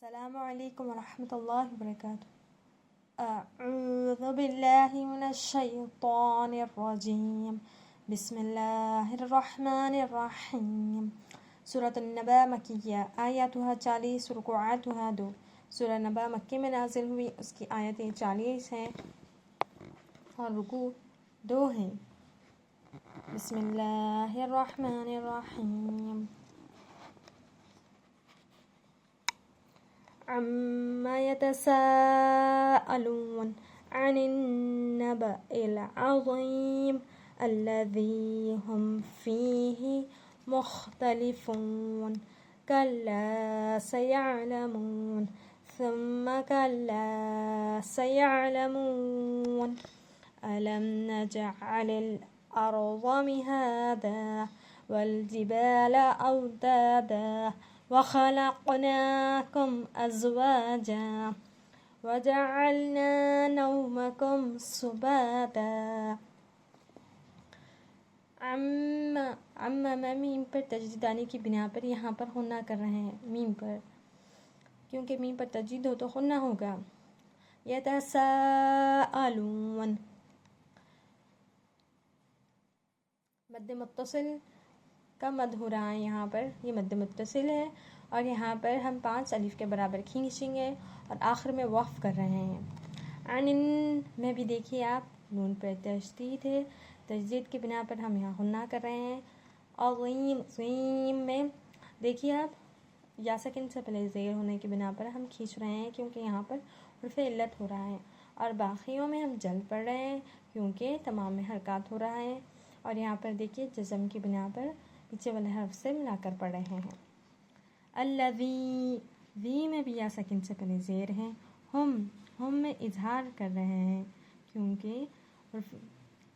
السلام عليكم ورحمة الله وبركاته. أعوذ بالله من الشيطان الرجيم. بسم الله الرحمن الرحيم. سورة النبأ مکیہ، آیاتها 40، رکوعاتها 2۔ سورہ نبأ مکے میں نازل ہوئی، اس کی آیتیں 40 ہیں اور رکوع 2 ہیں۔ بسم اللہ الرحمن الرحیم۔ عما يتساءلون عن النبأ العظيم الذي هم فيه مختلفون كلا سيعلمون ثم كلا سيعلمون ألم نجعل الأرض مهادا والجبال أوتادا وخلقناكم أزواجا وجعلنا نومكم سباتا۔ عما میں میم پر تجدید آنے کی بنا پر یہاں پر غنہ کر رہے ہیں، میم پر، کیونکہ میم پر تجدید ہو تو غنہ ہوگا۔ یتساءلون، مد متصل کا مد ہو رہا ہے یہاں پر، یہ مد متصل ہے اور یہاں پر ہم 5 الف کے برابر کھینچیں گے اور آخر میں وقف کر رہے ہیں۔ عن میں بھی دیکھیے آپ، نون پر تشدید ہے، تشدید کی بنا پر ہم یہاں غنہ کر رہے ہیں۔ عظیم میں دیکھیے آپ، یا سکن سے پہلے زیر ہونے کی بنا پر ہم کھینچ رہے ہیں کیونکہ یہاں پر حرف علت ہو رہا ہے، اور باقیوں میں ہم جلد پڑھ رہے ہیں کیونکہ تمام میں حرکات ہو رہا ہے، اور یہاں پر دیکھیے جزم کی بنا پر پیچھے والے حرف سے ملا کر پڑھ رہے ہیں۔ الذی، ذی میں بھی یا سکن سے پہلے زیر ہیں، ہم میں اظہار کر رہے ہیں کیونکہ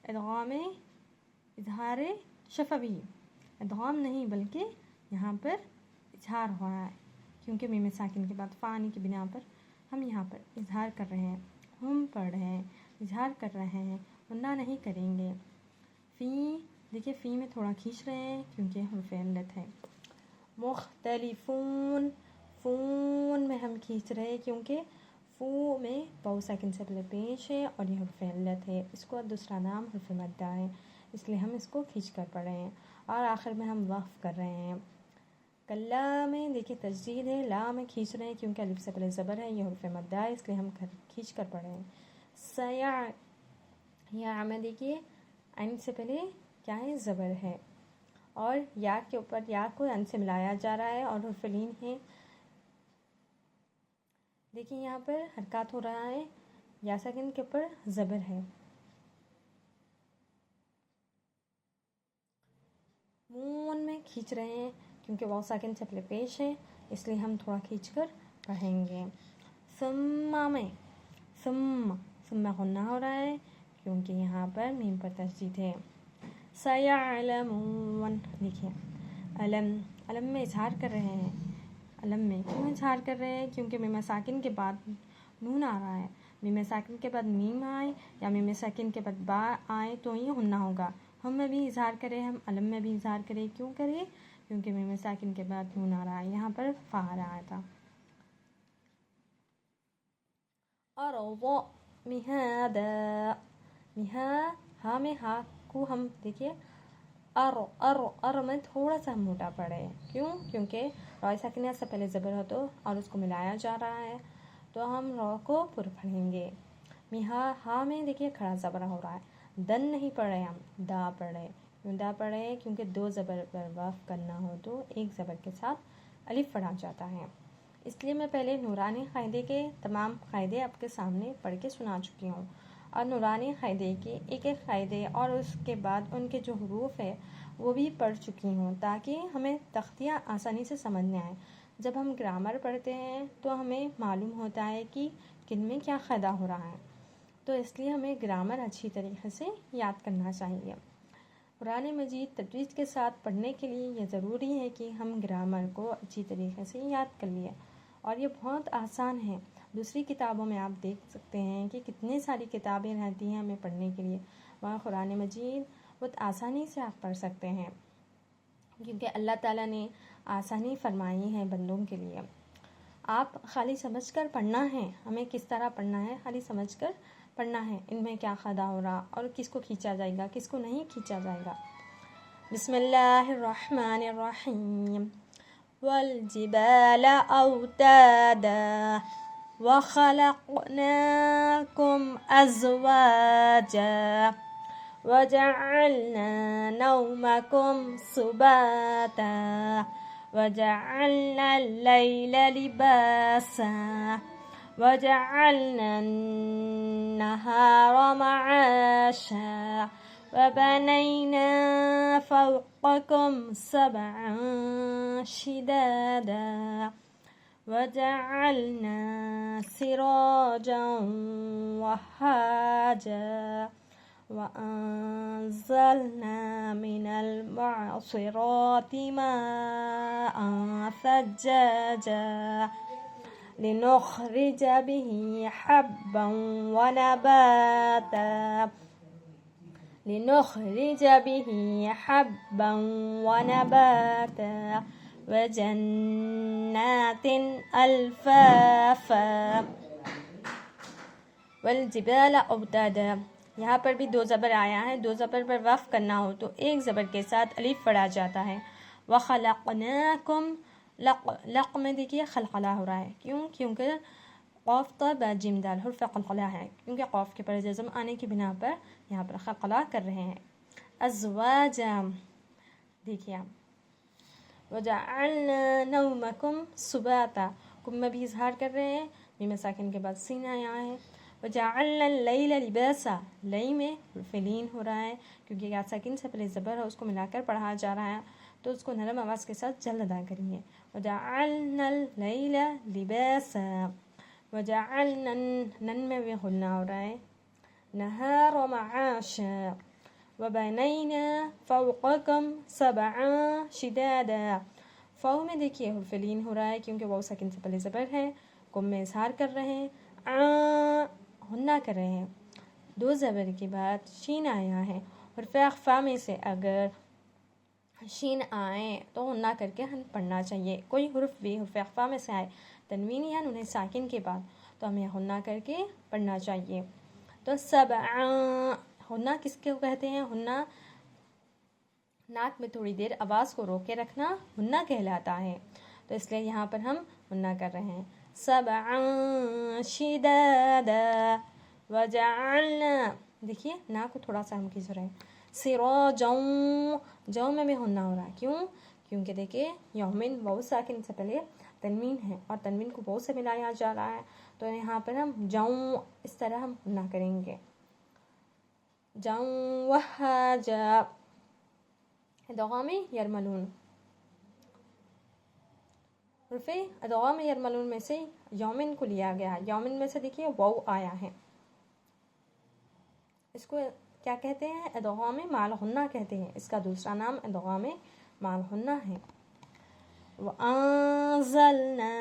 ادغام اظہار شفوی، ادغام نہیں بلکہ یہاں پر اظہار ہو رہا ہے کیونکہ میم ساکن کے بعد فانی کی بنا پر ہم یہاں پر اظہار کر رہے ہیں، ہم پڑھ رہے ہیں، اظہار کر رہے ہیں، غنہ نہیں کریں گے۔ فی، دیکھیے فی میں تھوڑا کھینچ رہے ہیں کیونکہ حرف علت ہے۔ مختلفون، فون میں ہم کھینچ رہے ہیں کیونکہ فو میں واو ساکن سے پہلے پیش ہے اور یہ حرف علت ہے، اس کو دوسرا نام حرف مدہ ہے، اس لیے ہم اس کو کھینچ کر پڑھ رہے ہیں اور آخر میں ہم وقف کر رہے ہیں۔ کلا میں دیکھیے تجدید ہے، لا میں کھینچ رہے ہیں کیونکہ الف سے پہلے زبر ہے، یہ حرف مدہ ہے، اس لیے ہم کھینچ کر پڑھ رہے ہیں۔ یا میں دیکھیے عین سے پہلے کیا ہے، زبر ہے، اور یا کے اوپر یا کو ان سے ملایا جا رہا ہے اور حرف لین ہے۔ دیکھیے یہاں پر حرکات ہو رہا ہے، یا ساکن کے اوپر زبر ہے۔ مون میں کھینچ رہے ہیں کیونکہ واو ساکن سے پہلے پیش ہے، اس لیے ہم تھوڑا کھینچ کر پڑھیں گے۔ ثم میں ثم غنہ ہو رہا ہے کیونکہ یہاں پر میم پر تشدید ہے۔ سیعلمون، دیکھیے علم میں اظہار کر رہے ہیں، علم میں کیوں اظہار کر رہے ہیں کیونکہ میم ساکن کے بعد نون آ رہا ہے، میم ساکن کے بعد میم آئے یا میم ساکن کے بعد با آئے تو یہ غنہ ہوگا۔ ہم میں بھی اظہار کریں، ہم علم میں بھی اظہار کریں، کیوں کریں کیونکہ میم ساکن کے بعد نون آ رہا ہے، یہاں پر فا آ رہا تھا۔ اور مہادا، ہاں میں ہا کو ہم دیکھیے ار میں تھوڑا سا موٹا پڑے، کیوں کیونکہ را ساکنہ سے پہلے زبر ہو تو اور اس کو ملایا جا رہا ہے تو ہم را کو پر پڑھیں گے۔ ہا میں دیکھیے کھڑا زبر ہو رہا ہے، دن نہیں پڑھ رہے، ہم دا پڑھ رہے، کیوں دا پڑھ رہے کیونکہ 2 زبر پر وقف کرنا ہو تو ایک زبر کے ساتھ الف پڑھا جاتا ہے، اس لیے میں پہلے نورانی قاعدے کے تمام قاعدے آپ کے سامنے پڑھ کے سنا چکی ہوں، اور نورانی قاعدے کے ایک ایک قاعدے اور اس کے بعد ان کے جو حروف ہے وہ بھی پڑھ چکی ہوں تاکہ ہمیں تختیہ آسانی سے سمجھنے آئے۔ جب ہم گرامر پڑھتے ہیں تو ہمیں معلوم ہوتا ہے کہ کن میں کیا قاعدہ ہو رہا ہے، تو اس لیے ہمیں گرامر اچھی طریقے سے یاد کرنا چاہیے۔ قرآن مجید تجوید کے ساتھ پڑھنے کے لیے یہ ضروری ہے کہ ہم گرامر کو اچھی طریقے سے یاد کر لیں، اور یہ بہت آسان ہے۔ دوسری کتابوں میں آپ دیکھ سکتے ہیں کہ کتنے ساری کتابیں رہتی ہیں ہمیں پڑھنے کے لیے، وہاں قرآن مجید بہت آسانی سے آپ پڑھ سکتے ہیں کیونکہ اللہ تعالیٰ نے آسانی فرمائی ہے بندوں کے لیے۔ آپ خالی سمجھ کر پڑھنا ہے. ہمیں کس طرح پڑھنا ہے؟ خالی سمجھ کر پڑھنا ہے. ان میں کیا ادا ہو رہا اور کس کو کھینچا جائے گا، کس کو نہیں کھینچا جائے گا. بسم اللہ الرحمن الرحیم. والجبال اوتادا وخلقناكم ازواجا وجعلنا نومكم سباتا وجعلنا الليل لباسا وجعلنا النهار معاشا وبنينا فوقكم سبعا شدادا وجعلنا سراجا وهاجا وأنزلنا من المعصرات ماء ثجاجا لنخرج به حبا ونباتا وجنات الفافا. والجبال اوتادا، یہاں پر بھی 2 زبر آیا ہے. 2 زبر پر وقف کرنا ہو تو ایک زبر کے ساتھ الف پڑھا جاتا ہے. وخلقناکم، لق میں دیکھیے خلقلہ ہو رہا ہے. کیونکہ قاف تا با جیم دال حرف قلقلہ ہے، کیونکہ قاف کے پر جزم آنے کی بنا پر یہاں پر خلقلہ کر رہے ہیں. ازواجا دیکھیے آپ. وجعلنا نومکم سباتا، کم میں بھی اظہار کر رہے ہیں. میم ساکن کے بعد سین آیا ہے. وجعلنا اللیل لباسا، لئی میں حرف لین ہو رہا ہے کیونکہ یا ساکن سے پہلے زبر ہے، اس کو ملا کر پڑھا جا رہا ہے تو اس کو نرم آواز کے ساتھ جلد ادا کریے. وجعلنا اللیل لباسا وجعلنا، نن میں بھی غنہ ہو رہا ہے. نہار معاشا وبنینا فوقکم سبعا شدادا. فو میں دیکھیے حرف لین ہو رہا ہے کیونکہ واو ساکن سے پہلے زبر ہے. کم میں اظہار کر رہے ہیں، غنہ کر رہے ہیں. 2 زبر کے بعد شین آیا ہے. حرف اخفا میں سے اگر شین آئے تو غنہ کر کے ہم پڑھنا چاہیے. کوئی حرف بھی حرف اخفا میں سے آئے تنوین یا نون ساکن کے بعد تو ہمیں غنہ کر کے پڑھنا چاہیے. تو سبعا، غنہ کس کو کہتے ہیں؟ غنہ ناک میں تھوڑی دیر آواز کو روک کے رکھنا غنہ کہلاتا ہے. تو اس لیے یہاں پر ہم غنہ کر رہے ہیں. سبعا شدادا وجعلنا، دیکھیے نا کو تھوڑا سا ہم کھینچ رہے ہیں. سراجا، جو میں بھی غنہ ہو رہا ہے. کیونکہ دیکھیے یومن واو ساکن سے پہلے تنوین ہے اور تنوین کو واو سے ملایا جا رہا ہے تو یہاں پر ہم جاؤں اس طرح ہم غنہ کریں گے. جاؤں وہاجا، ادغام یرملون. حرف ادغام یرملون میں سے یومن کو لیا گیا ہے. یومن میں سے دیکھیے واو آیا ہے، اس کو کیا کہتے ہیں؟ ادغام مال غنہ کہتے ہیں. اس کا دوسرا نام ادغام مال غنہ ہے. وَأَنزَلْنَا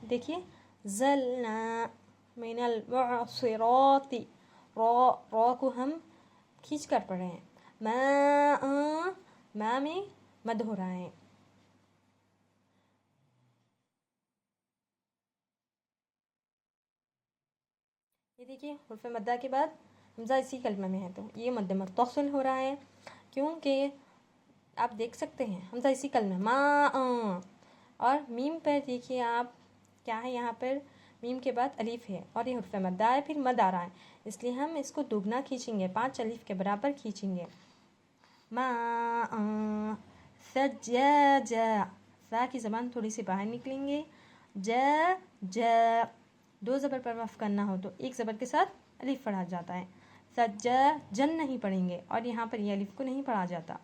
دیکھیے زلنا من المعصرات، را کو ہم کھینچ کر پڑھ رہے ہیں. ما میں مد ہو رہا ہے. یہ دیکھیے حرف مدہ کے بعد حمزہ اسی کلمہ میں ہے تو یہ مد متصل ہو رہا ہے کیونکہ آپ دیکھ سکتے ہیں حمزہ اسی کلمہ ما. اور میم پر دیکھیے آپ کیا ہے، یہاں پر میم کے بعد الف ہے اور یہ حرف مدہ ہے، پھر مد آ رہا ہے اس لیے ہم اس کو دوگنا کھینچیں گے، 5 الف کے برابر کھینچیں گے. ما سجاجا، سا کی زبان تھوڑی سی باہر نکلیں گے. جا 2 زبر پر وقف کرنا ہو تو ایک زبر کے ساتھ الف پڑھا جاتا ہے. سجا جن نہیں پڑھیں گے اور یہاں پر یہ الف کو نہیں پڑھا جاتا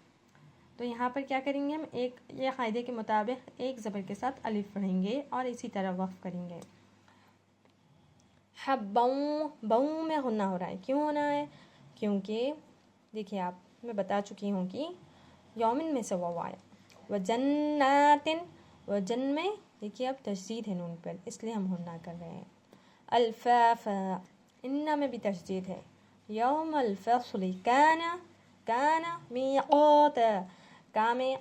تو یہاں پر کیا کریں گے ہم، یہ قاعدے کے مطابق ایک زبر کے ساتھ الف پڑھیں گے اور اسی طرح وقف کریں گے. بوں میں غنہ ہو رہا ہے. کیوں ہونا ہے؟ کیونکہ دیکھیے آپ میں بتا چکی ہوں کہ یومن میں سے واو آیا. وجناتن، وجن میں دیکھیے اب تشدید ہے نون پر اس لیے ہم غنہ کر رہے ہیں. الفافا، ان میں بھی تشدید ہے. یوم الفصل کانا میقاتا، کا میں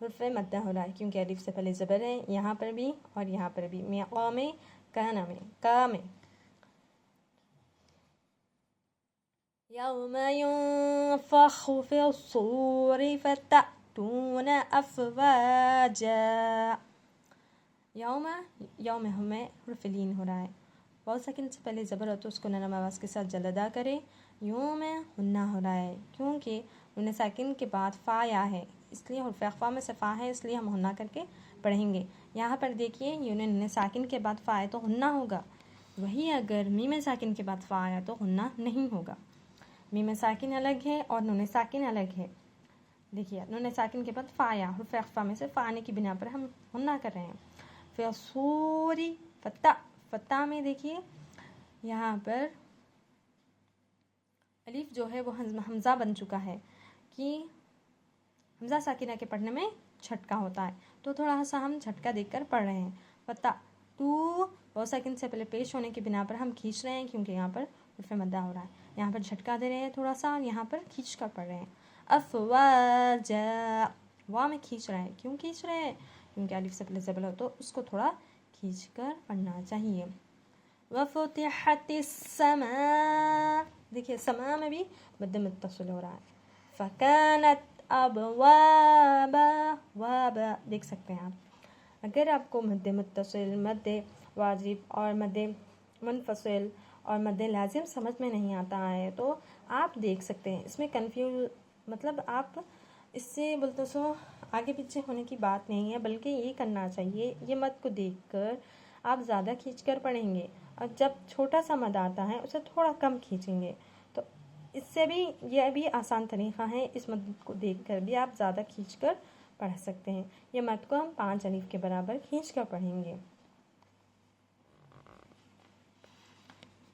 حرف مدہ ہو رہا ہے کیونکہ الف سے پہلے زبر ہے، یہاں پر بھی اور یہاں پر بھی، میقا میں، کانا میں، کا میں. یوم ينفخ في الصور فتأتون افواجا. یوم ہمیں حرف لین ہو رہا ہے، بہت سیکنڈ سے پہلے زبر ہو تو اس کو نرم آواز کے ساتھ جلد ادا کرے. یوں میں ہننا ہو رہا ہے کیونکہ نون ساکن کے بعد فا یا ہے، اس لیے حرف اخفا میں سے فا ہے، اس لیے ہم ہننا کر کے پڑھیں گے. یہاں پر دیکھیے نون ساکن کے بعد فا ہے تو ہننا ہوگا، وہی اگر میم ساکن کے بعد فا آیا تو ہننا نہیں ہوگا. میم ساکن الگ ہے اور نون ساکن الگ ہے. دیکھیے نون ساکن کے بعد فا آیا، حرف اخفا میں سے فا آنے کی بنا پر ہم ہننا کر رہے ہیں. فصوری فتح میں دیکھیے یہاں پر الف جو ہے وہ حمزہ بن چکا ہے کہ حمزہ ساکنہ کے پڑھنے میں جھٹکا ہوتا ہے، تو تھوڑا سا ہم جھٹکا دیکھ کر پڑھ رہے ہیں. فتح تو بہت سیکنڈ سے پہلے پیش ہونے کی بنا پر ہم کھینچ رہے ہیں کیونکہ یہاں پر حرف مدہ ہو رہا ہے، یہاں پر جھٹکا دے رہے ہیں تھوڑا سا اور یہاں پر کھینچ کر پڑھ رہے ہیں. افواجا وا میں کھینچ رہے ہیں، کیوں کھینچ رہے ہیں؟ کیونکہ الف سے پہلے زبر ہو تو اس کو تھوڑا کھینچ کر پڑھنا چاہیے. وفتحت السماء، دیکھیے سما میں بھی مد متصل ہو رہا ہے. فکانت ابوابا، وابا دیکھ سکتے ہیں آپ. اگر آپ کو مد متصل، مد واجب اور مد منفصل اور مد لازم سمجھ میں نہیں آتا ہے تو آپ دیکھ سکتے ہیں. اس میں مطلب آپ اس سے بولتے سو آگے پیچھے ہونے کی بات نہیں ہے، بلکہ یہ کرنا چاہیے، یہ مد کو دیکھ کر آپ زیادہ کھینچ کر پڑھیں گے، اور جب چھوٹا سا مد آتا ہے اسے تھوڑا کم کھینچیں گے. تو اس سے بھی یہ بھی آسان طریقہ ہے، اس مد کو دیکھ کر بھی آپ زیادہ کھینچ کر پڑھ سکتے ہیں. یہ مد کو ہم 5 الف کے برابر کھینچ کر پڑھیں گے.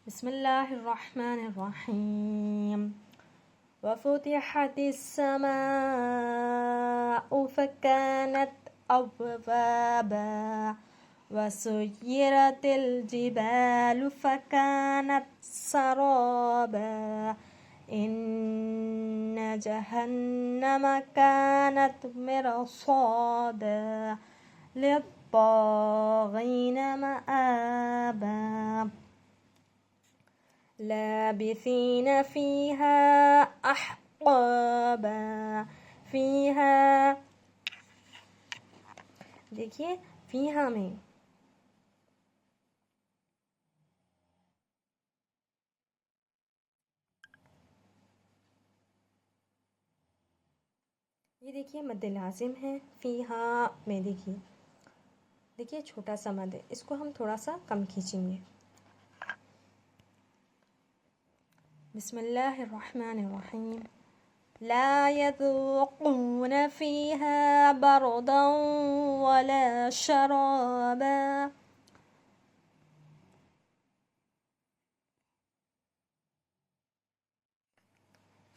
بسم اللہ الرحمن الرحیم. وفتحت السماء فكانت أبوابا وسيرت الجبال فكانت سرابا إن جهنم كانت مرصادا للطاغين مآبا لابثين فيها أحقابا. فيها دیکھیے فیہا میں یہ دیکھیے مد لازم ہے. فیہا میں دیکھیے چھوٹا سا مد ہے، اس کو ہم تھوڑا سا کم کھینچیں گے. بسم اللہ الرحمن الرحیم. لا يذوقون فيها بردا ولا شرابا.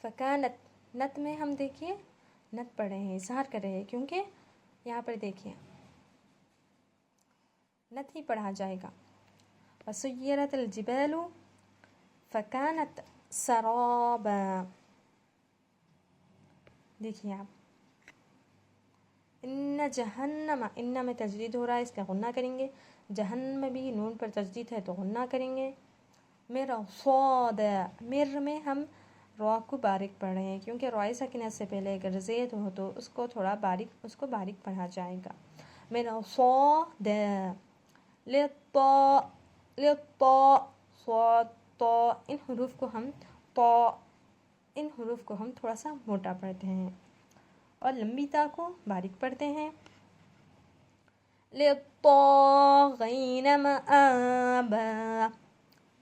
فکانت نت میں ہم دیکھیے نت پڑھ رہے ہیں، اظہار کر رہے ہیں کیونکہ یہاں پر دیکھیے نت ہی پڑھا جائے گا. وسيرت الجبال فكانت سرابا. دیکھیے آپ ان جہنم، ان میں تجدید ہو رہا ہے اس کا غنہ کریں گے. جہنم میں بھی نون پر تجدید ہے تو غنہ کریں گے. مرصاد، مر میں ہم را کو باریک پڑھ رہے ہیں کیونکہ رائے ساکنہ سے پہلے اگر زید ہو تو اس کو تھوڑا باریک، اس کو باریک پڑھا جائے گا. مرصاد للطا، صاد طا، ان حروف کو ہم تھوڑا سا موٹا پڑھتے ہیں اور لمبی تا کو باریک پڑھتے ہیں. للطاغین مآبا.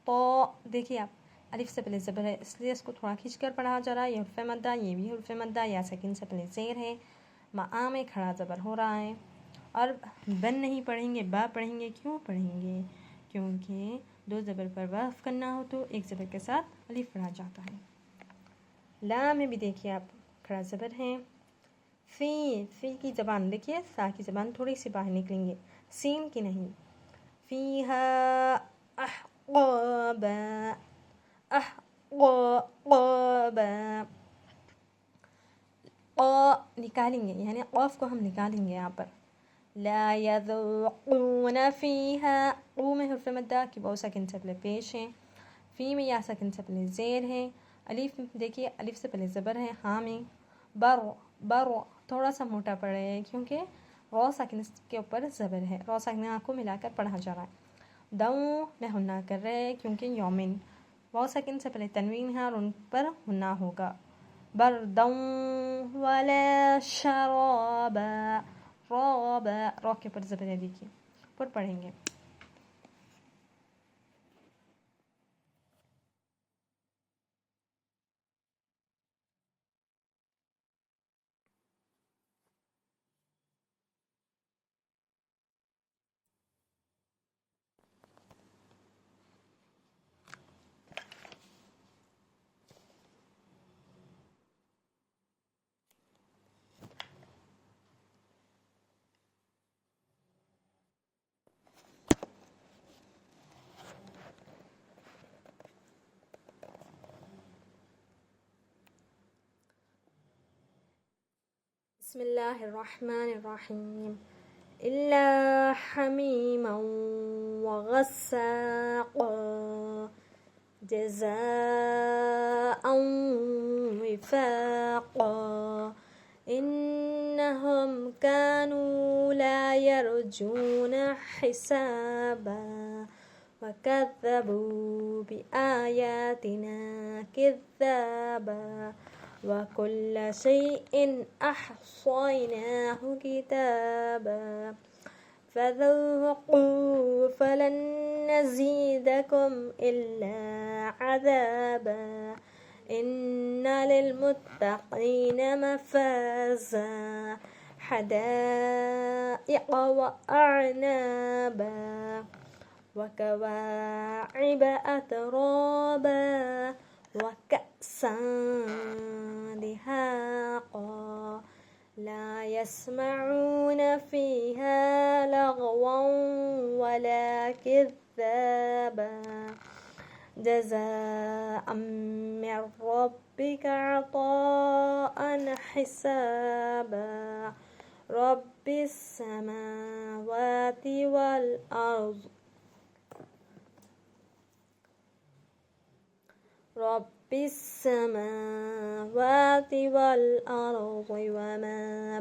طا دیکھیے آپ الف سے پہلے زبر ہے اس لیے اس کو تھوڑا کھینچ کر پڑھا جا رہا ہے. یہ حرف مدہ، یہ بھی حرف مدہ، یا ساکن سے پہلے زیر ہے. مآ میں کھڑا زبر ہو رہا ہے اور بن نہیں پڑھیں گے، با پڑھیں گے. کیوں پڑھیں گے؟ کیونکہ 2 زبر پر وقف کرنا ہو تو ایک زبر کے ساتھ الف پڑھا جاتا ہے. لا میں بھی دیکھیے آپ کھڑا زبر ہے. فی کی زبان دیکھیے، سا کی زبان تھوڑی سی باہر نکلیں گے، سین کی نہیں. فیہا احقابا، احقابا. نکالیں گے، یعنی قاف کو ہم نکالیں گے یہاں پر. لا يذوقون فيها، او میں حرف مدہ کی واو ساکن سے پہلے پیش ہیں، فی میں یا ساکن سے پہلے زیر ہے، الف دیکھیے الف سے پہلے زبر ہے، ہاں میں بر تھوڑا سا موٹا پڑ رہا ہے کیونکہ رو ساکن کے اوپر زبر ہے، رو ساکن کو ملا کر پڑھا جا رہا ہے. دو میں ہنہ کر رہے ہیں کیونکہ یومن واو ساکن سے پہلے تنوین ہے اور ان پر ہنہ ہوگا. بردوں ولا شرابا، رو کے پر زبر ہے دیکھیے، پر پڑھیں گے. بسم اللہ الرحمن الرحیم. إلا حميما وغساقا جزاء وفاقا إنهم كانوا لا يرجون حسابا وكذبوا بآياتنا كذابا وكل شيء أحصيناه كتابا فذوقوا فلن نزيدكم إلا عذابا إن للمتقين مفازا حدائق وأعنابا وكواعب أترابا وكأسا دهاقا لا يسمعون فيها لغوا ولا كذابا جزاء من ربك عطاء حسابا رب السماوات والأرض وما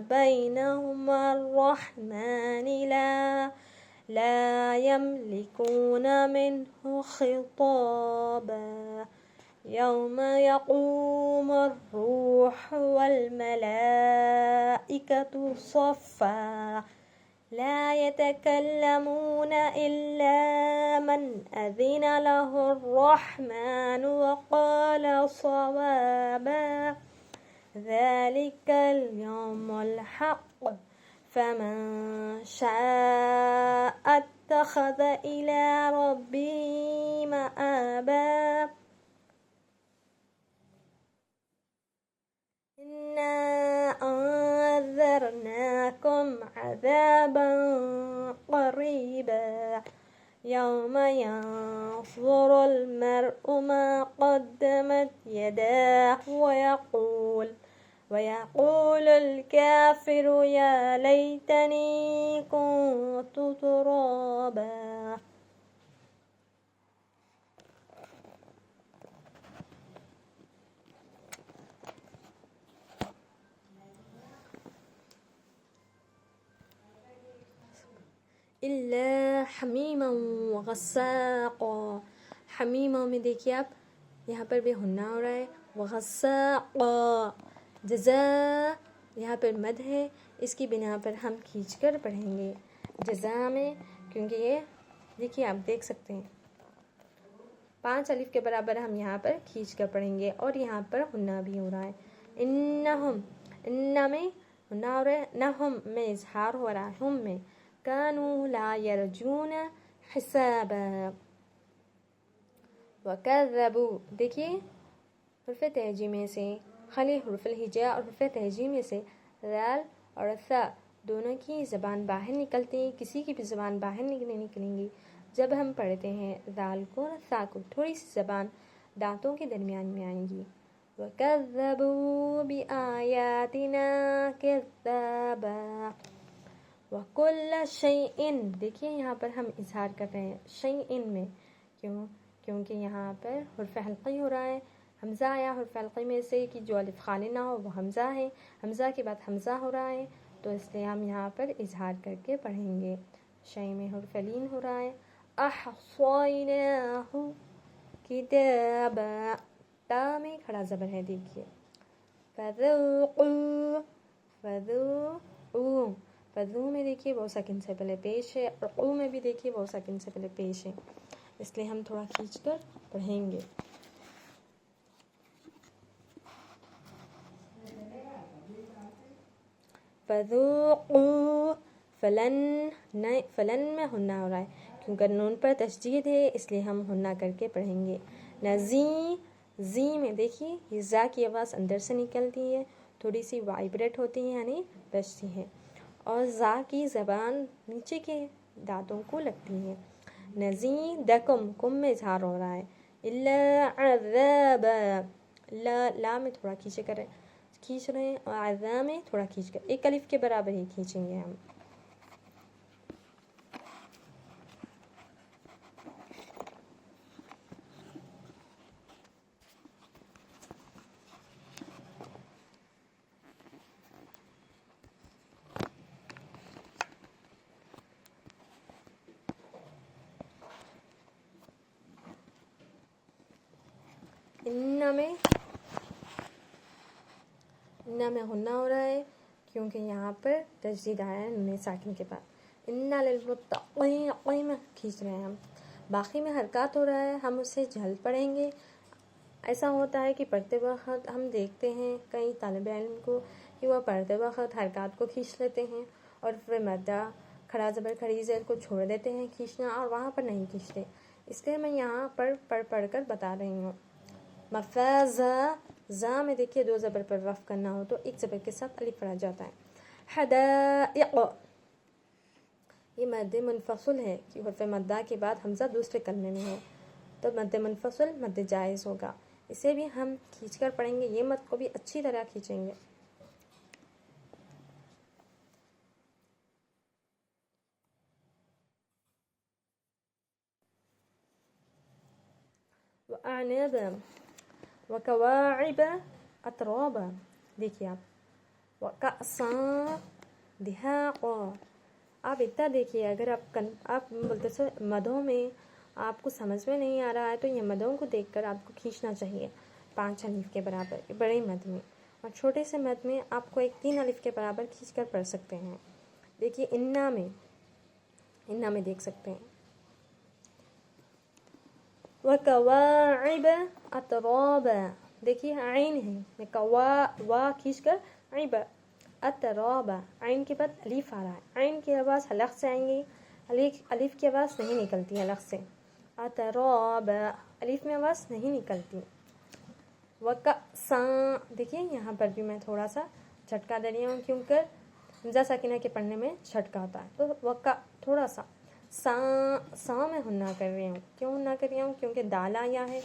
بينهما الرحمن لا يملكون منه خطابا يوم يقوم الروح والملائكة صفا لا يتكلمون إلا من أذن له الرحمن وقال صوابا ذلك اليوم الحق فمن شاء اتخذ إلى ربه مآبا إنا أنذرناكم عذابا قريبا يوم ينظر المرء ما قدمت يداه ويقول الكافر يا ليتني كنت ترابا. إلا حمیما وغساقا، حمیما میں دیکھیے آپ یہاں پر بھی ہنہ ہو رہا ہے، وغساقا جزا یہاں پر مد ہے، اس کی بنا پر ہم کھینچ کر پڑھیں گے جزا میں، کیونکہ یہ دیکھیے آپ دیکھ سکتے ہیں 5 الف کے برابر ہم یہاں پر کھینچ کر پڑھیں گے اور یہاں پر ہنہ بھی ہو رہا ہے. انہم انہ میں ہنہ ہو رہا ہے، نہم میں اظہار ہو رہا ہے، ہم میں کانوا لا یرجون حسابا وکذبوا دیکھیے حرف تہجی میں سے خالی حرف الہجا اور حرف تہجی میں سے ذال اور ثا دونوں کی زبان باہر نکلتی ہیں، کسی کی بھی زبان باہر نکلیں گی جب ہم پڑھتے ہیں ذال کو اور ثا کو، تھوڑی سی زبان دانتوں کے درمیان میں آئیں گی. وَكَذَّبُوا بِآيَاتِنَا كِذَّابًا وَكُلَّ شَيْءٍ دیکھیے یہاں پر ہم اظہار کر رہے ہیں شیئن میں کیونکہ یہاں پر حرف حلقی ہو رہا ہے، حمزہ آیا حرف حلقی میں سے کہ جو الف خالی نہ ہو وہ حمزہ ہے، حمزہ کے بعد حمزہ ہو رہا ہے، تو اس لیے ہم یہاں پر اظہار کر کے پڑھیں گے۔ شے میں حرف لین ہو رہا ہے، احصیناہ کتابا، تا میں کھڑا زبر ہے دیکھیے، فذوقوا فذوقوا، فذو میں دیکھیے وہ ساکن سے پہلے پیش ہے، عقو میں بھی دیکھیے وہ ساکن سے پہلے پیش ہے، اس لیے ہم تھوڑا کھینچ کر پڑھیں گے۔ فذوقوا، فلن میں ہنہ ہو رہا ہے کیونکہ نون پر تشدید ہے، اس لیے ہم ہنہ کر کے پڑھیں گے۔ زی میں دیکھیے یہ زا کی آواز اندر سے نکلتی ہے، تھوڑی سی وائبریٹ ہوتی ہے یعنی بجتی ہے، اور زا کی زبان نیچے کے دانتوں کو لگتی ہے۔ نزیدکم، کم میں اظہار ہو رہا ہے، الا عذابا، لا میں تھوڑا کھینچ رہے ہیں، اور عذاب میں تھوڑا کھینچ کر ایک الف کے برابر ہی کھینچیں گے ہم۔ ان میں غنہ ہو رہا ہے کیونکہ یہاں پر تشدید آیا ہے نون ساکن کے بعد۔ ان للمتقین میں کھینچ رہے ہیں ہم، باقی میں حرکات ہو رہا ہے، ہم اسے جلد پڑھیں گے۔ ایسا ہوتا ہے کہ پڑھتے وقت ہم دیکھتے ہیں کئی طالب علم کو کہ وہ پڑھتے وقت حرکات کو کھینچ لیتے ہیں اور پھر مدہ کھڑا زبر کھڑی زیر کو چھوڑ دیتے ہیں کھینچنا، اور وہاں پر نہیں کھینچتے، اس لیے میں یہاں پر پڑھ کر بتا رہی ہوں۔ مفازا، زا میں دیکھیے دو زبر پر وقف کرنا ہو تو ایک زبر کے ساتھ الف پڑھا جاتا ہے۔ حدائق، یہ مد منفصل ہے کہ حرف مدہ کے بعد حمزہ دوسرے کلمے میں ہے تو مد منفصل مد جائز ہوگا، اسے بھی ہم کھینچ کر پڑھیں گے، یہ مد کو بھی اچھی طرح کھینچیں گے۔ وَأَعْنَابًا وَكَوَاعِبَ أَتْرَابًا، دیکھیے آپ وَكَأْسًا دِهَاقًا، آپ اتنا دیکھیے، اگر آپ مختصر مدوں میں آپ کو سمجھ میں نہیں آ رہا ہے تو یہ مدوں کو دیکھ کر آپ کو کھینچنا چاہیے 5 الف کے برابر بڑے مد میں، اور چھوٹے سے مد میں آپ کو ایک 3 الف کے برابر کھینچ کر پڑھ سکتے ہیں۔ دیکھیے انا میں دیکھ سکتے ہیں وَكَوَاعِبَ أَتْرَابًا، دیکھیے عین ہے، وا کھینچ کر عیب اترابا، عین کے بعد الف آ رہا ہے، عین کی آواز حلق سے آئیں گی، الف کی آواز نہیں نکلتی حلق سے، اترابا الف میں آواز نہیں نکلتی۔ وَكَأْسًا، دیکھیے یہاں پر بھی میں تھوڑا سا جھٹکا دے رہی ہوں کیونکہ حمزہ ساکنہ کے پڑھنے میں جھٹکا ہوتا ہے، تو وکا تھوڑا سا سا میں ہنہ کر رہی ہوں، کیوں ہنہ کر رہی ہوں کیونکہ دال آیا ہے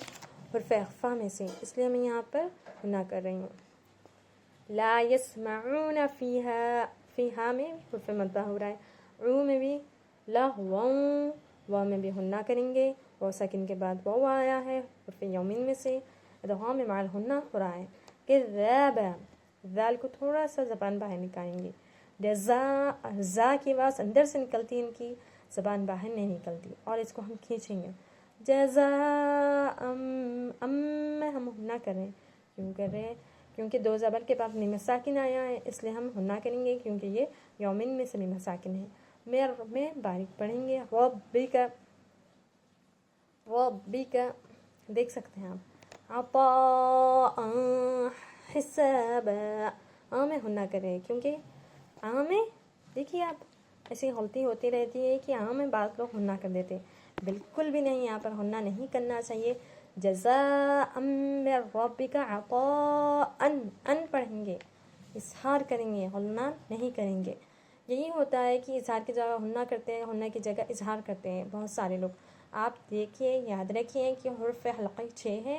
حرف اخفا میں سے، اس لیے میں یہاں پر ہنہ کر رہی ہوں۔ لا يسمعون فیہا میں حرف مدہ ہو رہا ہے، عو میں بھی لغوا، واو میں بھی ہنہ کریں گے، واو ساکن کے بعد واو آیا ہے حرف یومین میں سے، ادغام میں مع الغنہ ہو رہا ہے۔ کذابا، ذال کو تھوڑا سا زبان باہر نکالیں گے، زا کی آواز اندر سے نکلتی، ان کی زبان باہر نہیں نکلتی، اور اس کو ہم کھینچیں گے۔ جزاء، میں ہم ہنہ کریں، کیوں کر رہے ہیں کیونکہ دو زبر کے بعد میم ساکن آیا ہے، اس لیے ہم ہنہ کریں گے کیونکہ یہ یومین میں سے میم ساکن ہے۔ میں باریک پڑھیں گے، ربک دیکھ سکتے ہیں آپ، عطاء حسابا، میں ہنہ کریں کیونکہ میں دیکھیے آپ ایسی غلطی ہوتی رہتی ہے کہ میں بعض لوگ ہنہ کر دیتے، بالکل بھی نہیں، یہاں پر ہنہ نہیں کرنا چاہیے۔ جزاء من ربک عطاء، ان پڑھیں گے، اظہار کریں گے، ہنہ نہیں کریں گے۔ یہی ہوتا ہے کہ اظہار کی جگہ ہنہ کرتے ہیں، ہنہ کی جگہ اظہار کرتے ہیں بہت سارے لوگ۔ آپ دیکھیے، یاد رکھیے کہ حرف حلقی 6 ہے،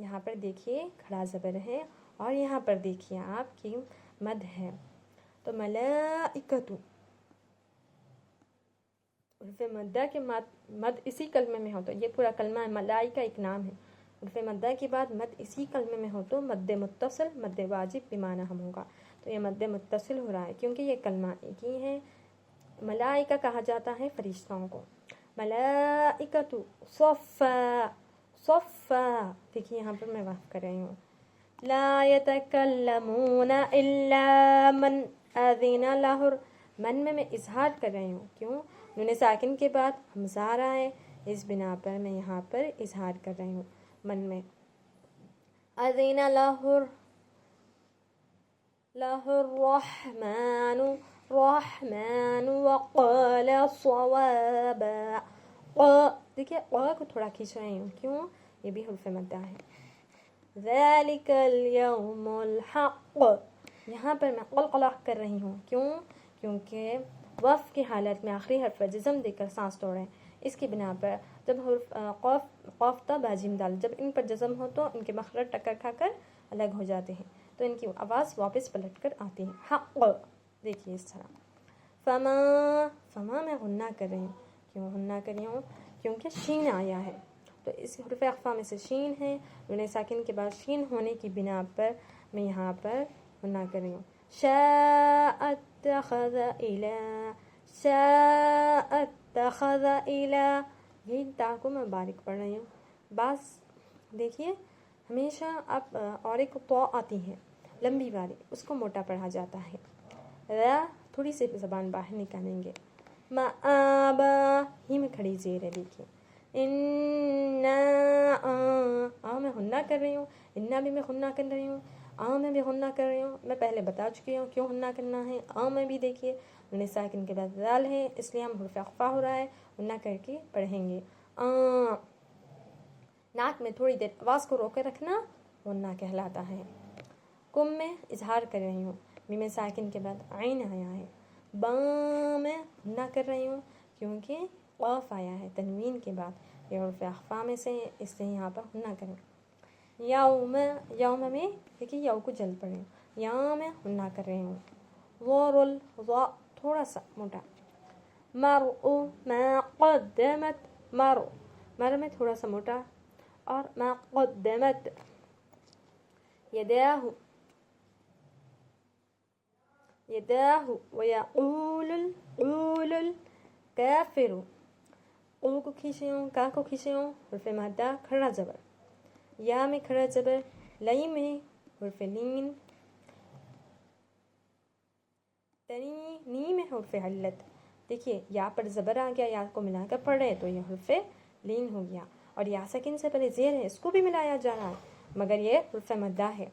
یہاں پر دیکھیے کھڑا زبر ہے اور یہاں پر دیکھیے آپ کی مد ہے. تو ملائکتو حرف مدہ کے مد اسی کلمے میں ہو تو یہ پورا کلمہ ہے. ملائکہ ایک نام ہے. حرف مدہ کے بعد مد اسی کلمے میں ہو تو مد متصل مد واجب بمعنی ہم ہوگا. تو یہ مد متصل ہو رہا ہے کیونکہ یہ کلمہ ایک ہی ہے. ملائکہ کہا جاتا ہے فرشتوں کو. ملائکتو صفا صفا. دیکھیے یہاں پر میں وقف کر رہی ہوں. لا يتکلمون الا من اذن له. من میں اظہار کر رہی ہوں. کیوں؟ نون ساکن کے بعد حمزہ آ رہا ہے، اس بنا پر میں یہاں پر اظہار کر رہی ہوں. من میں اذن له الرحمن رحمن وقال صوابا. دیکھیے کو تھوڑا کھینچ رہی ہوں. کیوں؟ یہ بھی حرف مدہ ہے. ذالک الیوم الحق. یہاں پر میں قلقلہ کر رہی ہوں. کیوں؟ کیونکہ وقف کی حالت میں آخری حرف پر جزم دے کر سانس توڑیں. اس کی بنا پر جب حرف قاف تا با جیم دال جب ان پر جزم ہو تو ان کے مخرج ٹکر کھا کر الگ ہو جاتے ہیں، تو ان کی آواز واپس پلٹ کر آتی ہے. حق. دیکھیے اس طرح. فما میں غنہ کر رہی ہوں. کیوں غنہ کر رہی ہوں؟ کیونکہ شین آیا ہے. تو اس حرف اخفا میں سے شین ہے. نون ساکن کے بعد شین ہونے کی بنا پر میں یہاں پر غنہ کر رہی ہوں. شاء اتخذ الى شاء اتخذ الى. یہ تا کو میں باریک پڑھ رہی ہوں. بس دیکھیے ہمیشہ آپ اور ایک تو آتی ہے لمبی والی، اس کو موٹا پڑھا جاتا ہے. را تھوڑی سی زبان باہر نکالیں گے. مآبا ہی میں کھڑی زیر ہے. دیکھیے میں غنہ کر رہی ہوں. انا بھی میں غنہ کر رہی ہوں. میں بھی غنہ کر رہی ہوں. میں پہلے بتا چکی ہوں کیوں غنہ کرنا ہے. میں بھی دیکھیے نون ساکن کے بعد ذال ہے اس لیے ہم حرف اخفا ہو رہا ہے، غنہ کر کے پڑھیں گے. ناک میں تھوڑی دیر آواز کو روکے رکھنا غنہ کہلاتا ہے. کم میں اظہار کر رہی ہوں. میم ساکن کے بعد عین آیا ہے. با میں غنہ کر رہی ہوں کیونکہ قاف آیا ہے تنوین کے بعد. یہ حرف اخفا میں سے اس لیے یہاں پر غنہ کریں. یوم میں دیکھیے یو کو جلد پڑھیں. یوم میں غنہ کر رہی ہوں. ورل تھوڑا سا موٹا. مرء ما قدمت مر میں تھوڑا سا موٹا اور ما قدمت. یداہ ویقول الکافر. او کو کھینچے ہوں، کا کو کھینچے ہوں. حرف مادہ کھڑا زبر. یا میں کھڑا زبر. لئی میں حرف لین. نی میں حرف علت. دیکھیے یا پر زبر آ گیا، یا کو ملا کر پڑھ رہے تو یہ حرف لین ہو گیا. اور یا سکن سے پہلے زیر ہے اس کو بھی ملایا جا رہا ہے مگر یہ حرف مدہ ہے.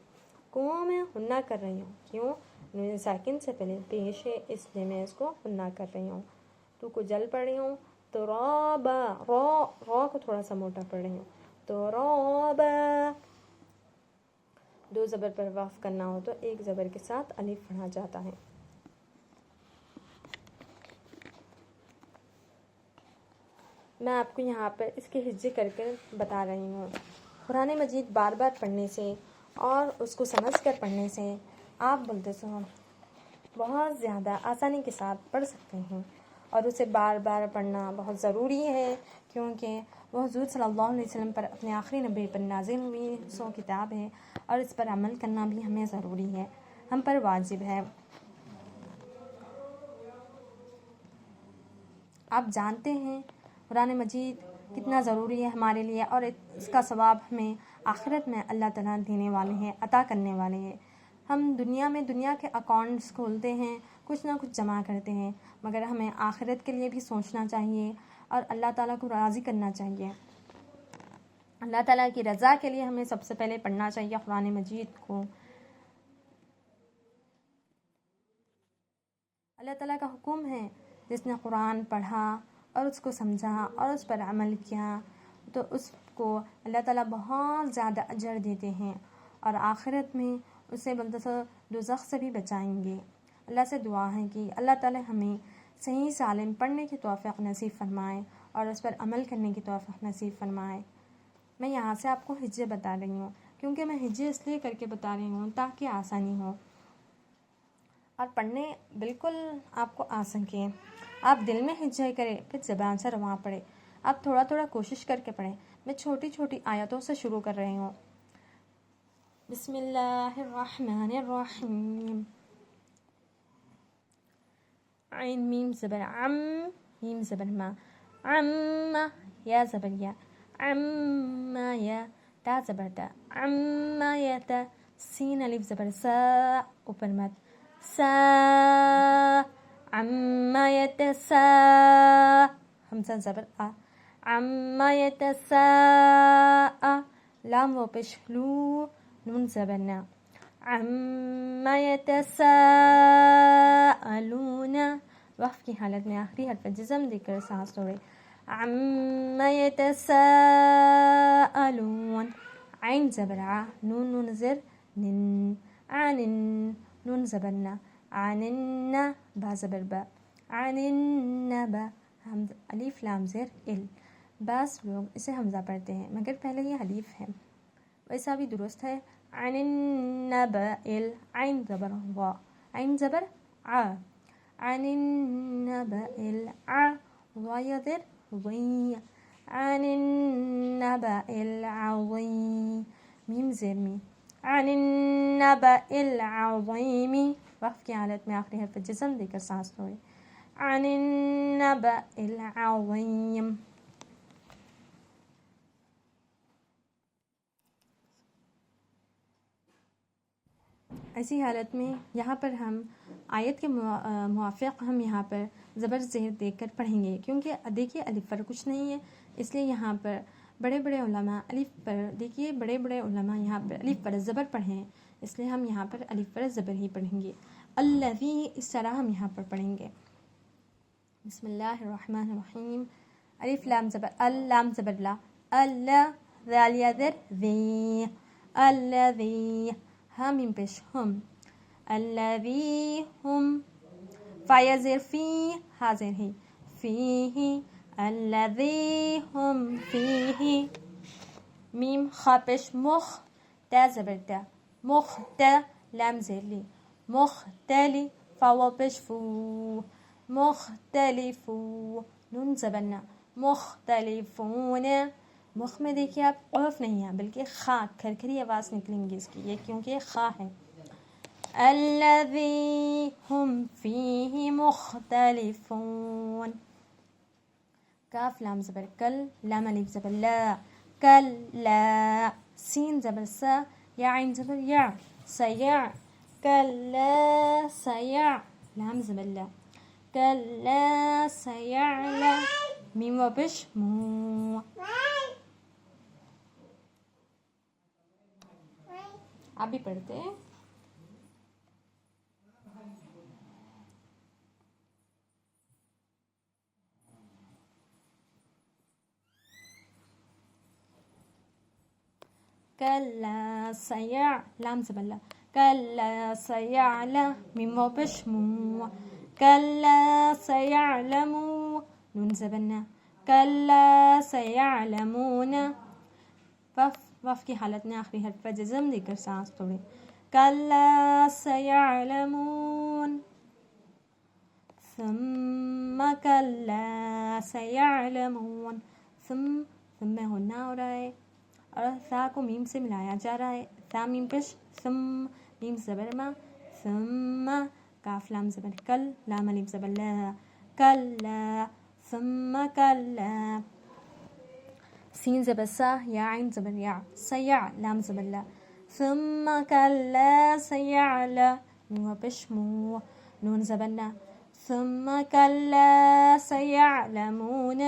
کنواں میں غنہ کر رہی ہوں. کیوں؟ نون ساکن سے پہلے پیش ہے اس لیے میں اس کو غنہ کر رہی ہوں. تو کو جل پڑھ رہی ہوں. تو را کو تھوڑا سا موٹا پڑھ رہی ہوں. تو رابا. دو زبر پر وقف کرنا ہو تو ایک زبر کے ساتھ الف پڑھا جاتا ہے. میں آپ کو یہاں پر اس کے حجے کر کے بتا رہی ہوں. قرآن مجید بار بار پڑھنے سے اور اس کو سمجھ کر پڑھنے سے آپ بولتے سو بہت زیادہ آسانی کے ساتھ پڑھ سکتے ہیں. اور اسے بار بار پڑھنا بہت ضروری ہے کیونکہ وہ حضور صلی اللہ علیہ وسلم پر اپنے آخری نبی پر نازل ہوئی سو کتاب ہے اور اس پر عمل کرنا بھی ہمیں ضروری ہے، ہم پر واجب ہے. آپ جانتے ہیں قرآن مجید کتنا ضروری ہے ہمارے لیے اور اس کا ثواب ہمیں آخرت میں اللہ تعالیٰ دینے والے ہیں، عطا کرنے والے ہیں. ہم دنیا کے اکاؤنٹس کھولتے ہیں، کچھ نہ کچھ جمع کرتے ہیں، مگر ہمیں آخرت کے لیے بھی سوچنا چاہیے اور اللہ تعالیٰ کو راضی کرنا چاہیے. اللہ تعالیٰ کی رضا کے لیے ہمیں سب سے پہلے پڑھنا چاہیے قرآن مجید کو. اللہ تعالیٰ کا حکم ہے جس نے قرآن پڑھا اور اس کو سمجھا اور اس پر عمل کیا تو اس کو اللہ تعالیٰ بہت زیادہ اجر دیتے ہیں اور آخرت میں اسے دوزخ سے بھی بچائیں گے. اللہ سے دعا ہے کہ اللہ تعالیٰ ہمیں صحیح سالم پڑھنے کی توفیق نصیب فرمائے اور اس پر عمل کرنے کی توفیق نصیب فرمائے. میں یہاں سے آپ کو ہجے بتا رہی ہوں، کیونکہ میں ہجے اس لیے کر کے بتا رہی ہوں تاکہ آسانی ہو اور پڑھنے بالکل آپ کو آ سکے. آپ دل میں ہجے کریں پھر زبان سے رواں پڑھیں. آپ تھوڑا تھوڑا کوشش کر کے پڑھیں. میں چھوٹی چھوٹی آیتوں سے شروع کر رہی ہوں. بسم اللہ الرحمن الرحیم. عین میم زبر عم، میم زبر ما، عم، یا زبر یا، عم یا، تا زبر تا، عم یا تا، سین الف زبر سا، اوپر مد، سا، عم یتسا، حمزہ زبر آ، عم یتسا، لام و پیش لو، نون زبر نا، عم یتساءلون، وقف کی حالت میں آخری حرف جزم دے کر سانس توڑے. عم یتساءلون، عین زبر ع، نون نون زر نن، عنن، نون زبر نا، عنن، با زبر با، عنن با، الف لام زر ال. بعض لوگ اسے حمزہ پڑھتے ہیں مگر پہلے یہ الف ہے، ویسا بھی درست ہے. عن النبأ ال، عین زبر وا، عین زبر ع، عن النبأ الع، ضا زر ضی، عن النبأ العظیم، میم زر می، عن النبأ العظیم، وقف کی حالت میں آخری حرف جزم دے کر سانس چھوڑے. عن النبأ العظیم. ایسی حالت میں یہاں پر ہم آیت کے موافق ہم یہاں پر زبر زیر دیکھ کر پڑھیں گے، کیونکہ دیکھیے الف پر کچھ نہیں ہے، اس لیے یہاں پر بڑے بڑے علماء الف پر، دیکھیے بڑے بڑے علماء یہاں پر الف پر زبر پڑھیں، اس لیے ہم یہاں پر الف پر زبر ہی پڑھیں گے. الذی، اس طرح ہم یہاں پر پڑھیں گے. بسم اللہ الرحمن الرحیم. الف لام زبر ال، لام زبر لا، اللہ، ذال یا زر ذی، الذی، ہا میم پیش ہم، الذی ہم، فا یا زر فی، ہا زر ہی، فیہ، الذی ہم فیہ. میم خا پیش مخ، تا زبر تا، مخت، لام زر لی، مختلی، فا واو پیش فو، مختلفو، نون زبر نا، مختلفون. مخ میں دیکھیے آپ قف نہیں ہے بلکہ خا، کھرکھری آواز نکلیں گی اس کی، یہ کیونکہ خا ہے. الذی ہم فیہ مختلفون. کاف لام زبر کل، لام الف زبر لا، کلا، سین زبر سا، یا عین زبر یا، سیع، کلا سیع، لام زبر لا، کلا سیعلا، میم و پیش مو. آپ بھی پڑھتے ہیں. کلا سیع، لام زبر لا، کلا سیعلا، میم و پیش مو، کلا سیعلمو، نون زبر نا، کلا سیعلمون. وقف کی حالت میں آخری حرف جزم دے کر سانس توڑے. کلا سیعلمون، ثم کلا سیعلمون. ثم میں ہونا ہو رہا ہے اور ثا کو میم سے ملایا جا رہا ہے. ثا میم پیش ثم، میم زبر ما، ثم، کاف لام زبر کل، لام الف زبر لا، کلا، ثم کلا، سین زبر سا، یا عین زبر یا، سیع، لام زبر لا، ثم کلا سیعلا، میم پیش مو، نون زبر نا، ثم کلا سیعلمون.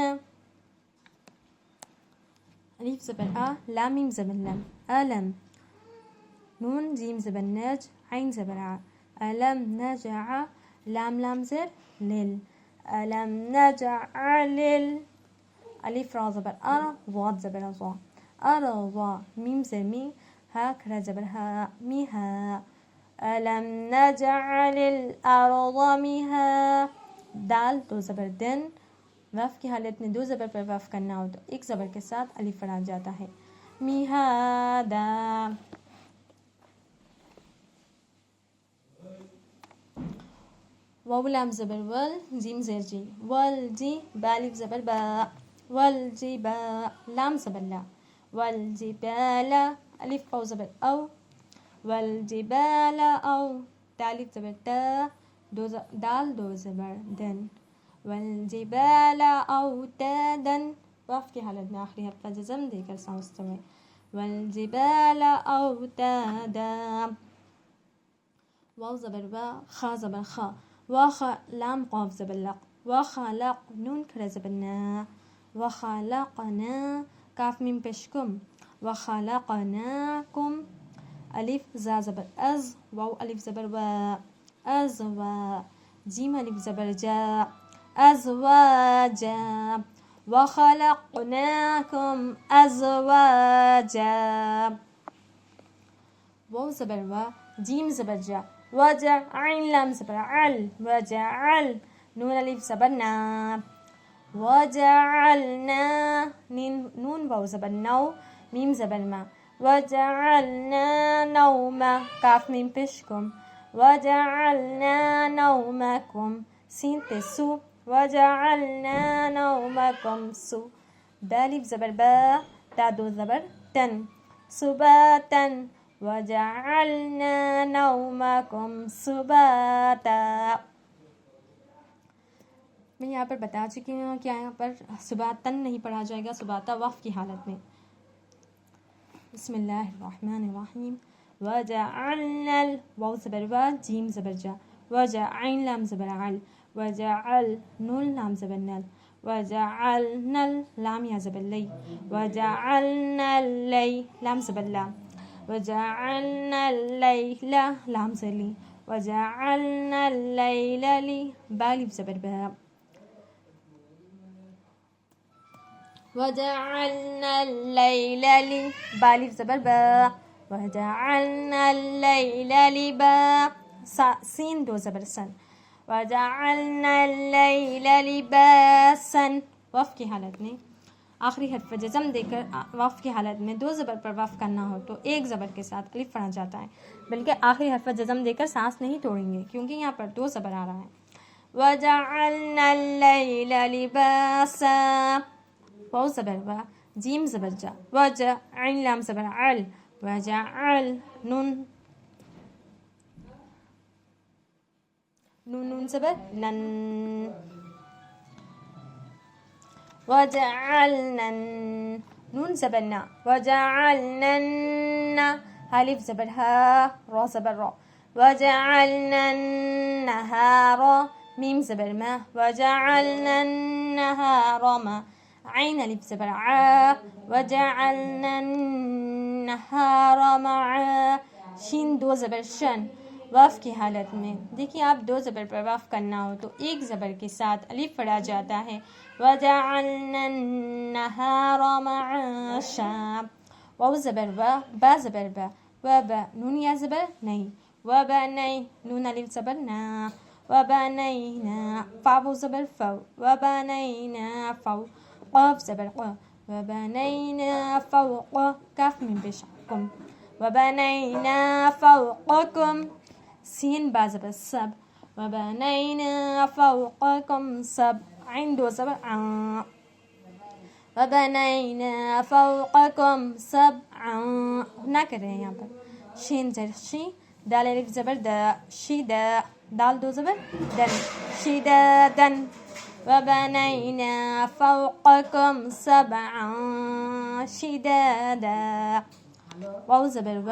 الف زبر آ، لام میم زبر لم، ألم، نون جیم زبر نج، عین زبر ع، ألم نجع، لام زر لل، ألم نجعل. الف را زبر آ، ضاد زبر ضا، أرضا، میم زر می، ها کھڑا زبر ها، میها، ألم نجعل الأرض میها. دال دو زبر دن، وقف کی حالت میں دو زبر پر وقف کرنا ہو تو ایک زبر کے ساتھ الف پڑھا جاتا ہے. مهادا. واو لام زبر ول جیم زیر جی والجی با الف زبر با والجبا لام زبر لا والجبال الف واو زبر او والجبال او تا الف زبر تا دال دو زبر دن والجبال اوتادا. واف کی حالت میں آخری حرف جزم دے کر سمجھتے ہوئے والجبال اوتادا. واو زبر وا خا زبر خا وخا لام قاف زبر لق وخلق نون کھڑا زبر نا وخلقنا کاف میم پیشکم وخلقناکم الف زا زبر از واو الف زبر وا از وا جیم الف زبر جا ازواجا وخلقناکم ازواجا. واو زبر وا جیم زبر جا وجع عین لام زبر عل وجعل نون الف زبر نا وجعلنا نون واو زبر نو میم زبر ما وجعلنا نوما کاف میم پیشکم وجعلنا نومکم سین پہ سو وجعلنا نومکم سو با الف زبر با تا دو زبر تن سباتن وجعلنا نومکم سباتا. میں یہاں پر بتا چکی ہوں کہ یہاں پر سباتن نہیں پڑھا جائے گا سباتا وقف کی حالت میں. بسم اللہ الرحمن الرحیم وجعلنا واو زبر وا جیم زبر جا وجعل لام زبر عل وجعل نون لام زبر نل وجعلنا لام یا زبر لی وجعلنا اللی لام زبر لا وجعلنا الليل لام زلی وجعلنا الليل لی با الف زبر با وجعلنا الليل لی با الف زبر با وجعلنا الليل لبا سین دو زبر سن وجعلنا الليل لباسا. وقف کی حالت میں آخری حرف جزم دے کر وقف کی حالت میں دو زبر پر وقف کرنا ہو تو ایک زبر کے ساتھ الف پڑھا جاتا ہے بلکہ آخری حرف جزم دے کر سانس نہیں توڑیں گے کیونکہ یہاں پر دو زبر آ رہا ہے. وجعلنا الليل لباسا واو زبر وا جیم زبر جا وجعل لام زبر عل وجعل نون نون زبر نن وجعلنا نون زبر نا وجعلنا الف زبر ها را زبر را وجعلنا النهار میم زبر ما وجعلنا النهار ما عین الف زبر ع وجعلنا النهار مع شین دو زبر شن. وقف کی حالت میں دیکھیے آپ دو زبر پر وقف کرنا ہو تو ایک زبر کے ساتھ الف پڑھا جاتا ہے وجعلنا النهار معاشا. واو زبر و با زبر با وبا نون یا زبر نہیں وبنی نون الف زبر نا وبنینا فاو زبر فو وبنینا فو قاف زبر قا وبنینا فوق کاف من بشکم وبنینا فوقکم سین با زبر سب وبنینا فوقکم سب عین دو زبر عن وبنینا فوقکم سبعا. نہ کر رہے ہیں یہاں پر شین زر شی دال الف زبر دا شیدا دال دو زبر دن شدادن وبنينا فوقكم سبعا شدادا. واو زبر و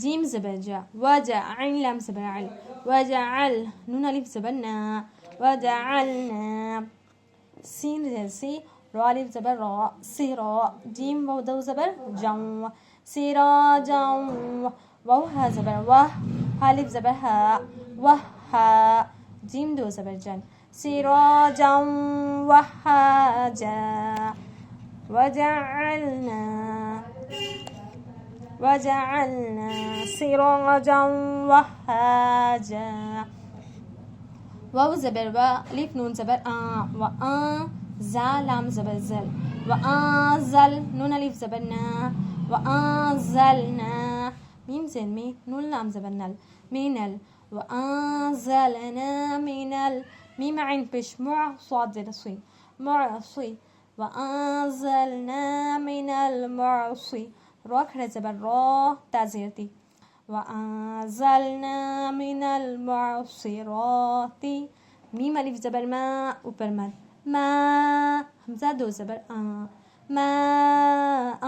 جیم زبر جا وجعل لام زبر عل وجعل نون الف زبر نا وجعلنا سین زر سی را الف زبر را سرا جیم واو دو زبر جم سراجا واو ها زبر و الف زبر ها وها جیم دو زبر جن سراجا وهاجا وجعلنا سراجا وهاجا. واو زبر و الف نون زبر و زا لام زبر زل وأنزل نون ألف زبر نا وأنزلنا ميم زين مي نون لام زبر نل من ال وأنزلنا من ميم عين بش مع صاد زين صي معصي وأنزلنا من المعصي را کھڑے زبر را تازیرتی وأنزلنا من المعصرات ميم ألف زبر ما اوپر مد ما همزة دو زبر ما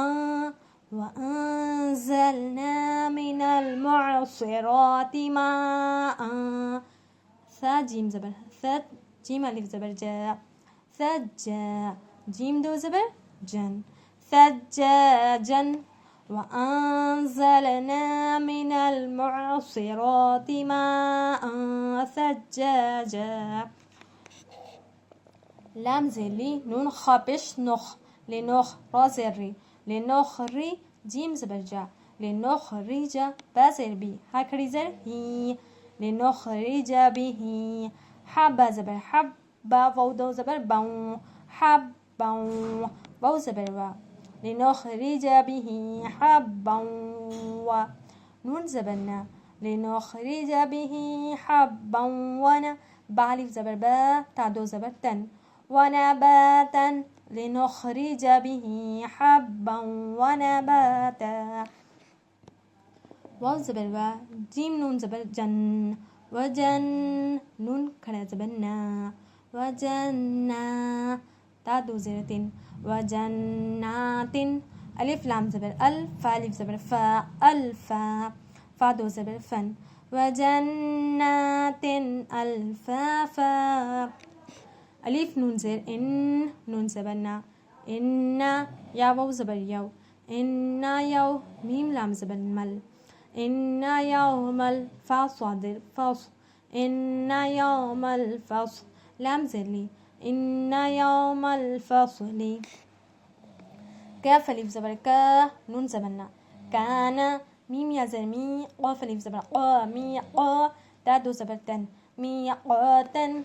وأنزلنا من المعصرات ماء ثا جيم زبر ث جيم ألف زبر جا ثجا جيم دو زبر جن ثجاجا وأنزلنا من المعصرات ماء ثجاجا لام زلي نون خابش نخ لنخ را زري لنخري جيم زبرجا لنخرج با زر بي هكري زر هي لنخرج به حب زبر حب واو دو زبر باو حب باو واو زبر وا لنخرج به حبا نون زبرنا لنخرج به حبا بالف زبر با تا دو زبر تن ونباتا لنخرج به حبا ونباتا واو زبر و جيم نون زبر جن وجن نون کھڑا زبر نا وجنّا تا دو زبر وجنات ألف لام زبر الف ألف زبر فا الفا فا دو زبر فن وجنات الفافا ألف نون زر إن نون زبرنا إن يا واو زبر يو إن يو ميم لام زبر مل إن يوم الفا صادر فص إن يوم الفصل لام زرلي إن يوم الفصل كاف ألف زبر كا نون زبرنا كان ميم يا زرمي قاف ألف زبر قا مي قا تا دو زبر تن مي قاتن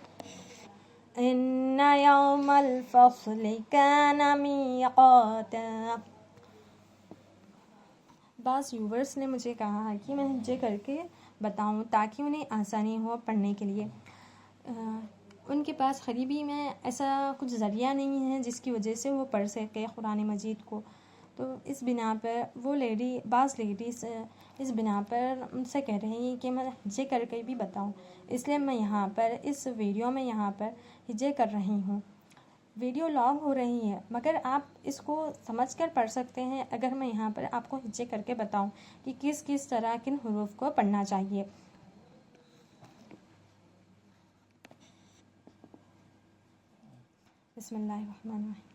إن يوم الفصل كان ميقاتا بعض یوورس نے مجھے کہا ہے کہ میں ہجے کر کے بتاؤں تاکہ انہیں آسانی ہو پڑھنے کے لیے. ان کے پاس قریبی میں ایسا کچھ ذریعہ نہیں ہے جس کی وجہ سے وہ پڑھ سکے قرآن مجید کو. تو اس بنا پر وہ بعض لیڈیز اس بنا پر ان سے کہہ رہی ہیں کہ میں ہجے کر کے بھی بتاؤں. اس لیے میں یہاں پر اس ویڈیو میں یہاں پر ہجے کر رہی ہوں. ویڈیو لانگ ہو رہی ہے مگر آپ اس کو سمجھ کر پڑھ سکتے ہیں اگر میں یہاں پر آپ کو ہجے کر کے بتاؤں کہ کس کس طرح کن حروف کو پڑھنا چاہیے. بسم اللہ الرحمن الرحیم.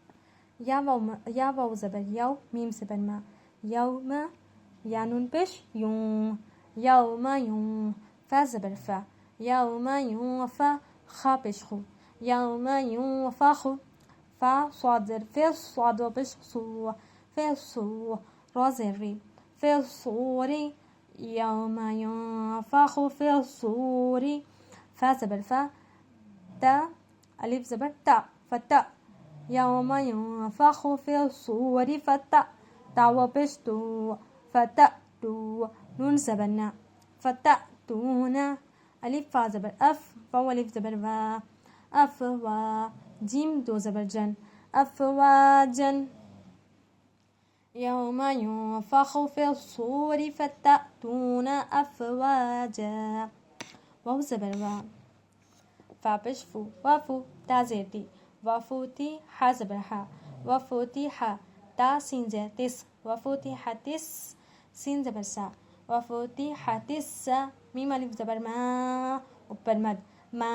یا واو زبر یو میم زبر ما یوم یا نون پیش یوم یوم یوم فا زبر فا یوم یوم فا خا پیش خو یوم یوم فا خو فا صاد زر فی صاد و پیش سو فی سو را زر ری فی صوری یوم یوم فا خو فی صوری فا زبر فا تا الف زبر تا فتا يوم ينفخ في الصور تا وبشتو فتأتو نون زبرنا فتأتون ألف فا زبر أف فا ألف زبر وا أفوا جيم دو زبر جن أفواجا يوم ينفخ في الصور فتأتون أفواجا واو زبر وا فا بشفو وافو تا زيرتي وفوتي ح زبر ح وفتح تا سين زر تس وفتحت سين زبر سا وفتحت السا ميم ألف زبر ما اوپر مد ما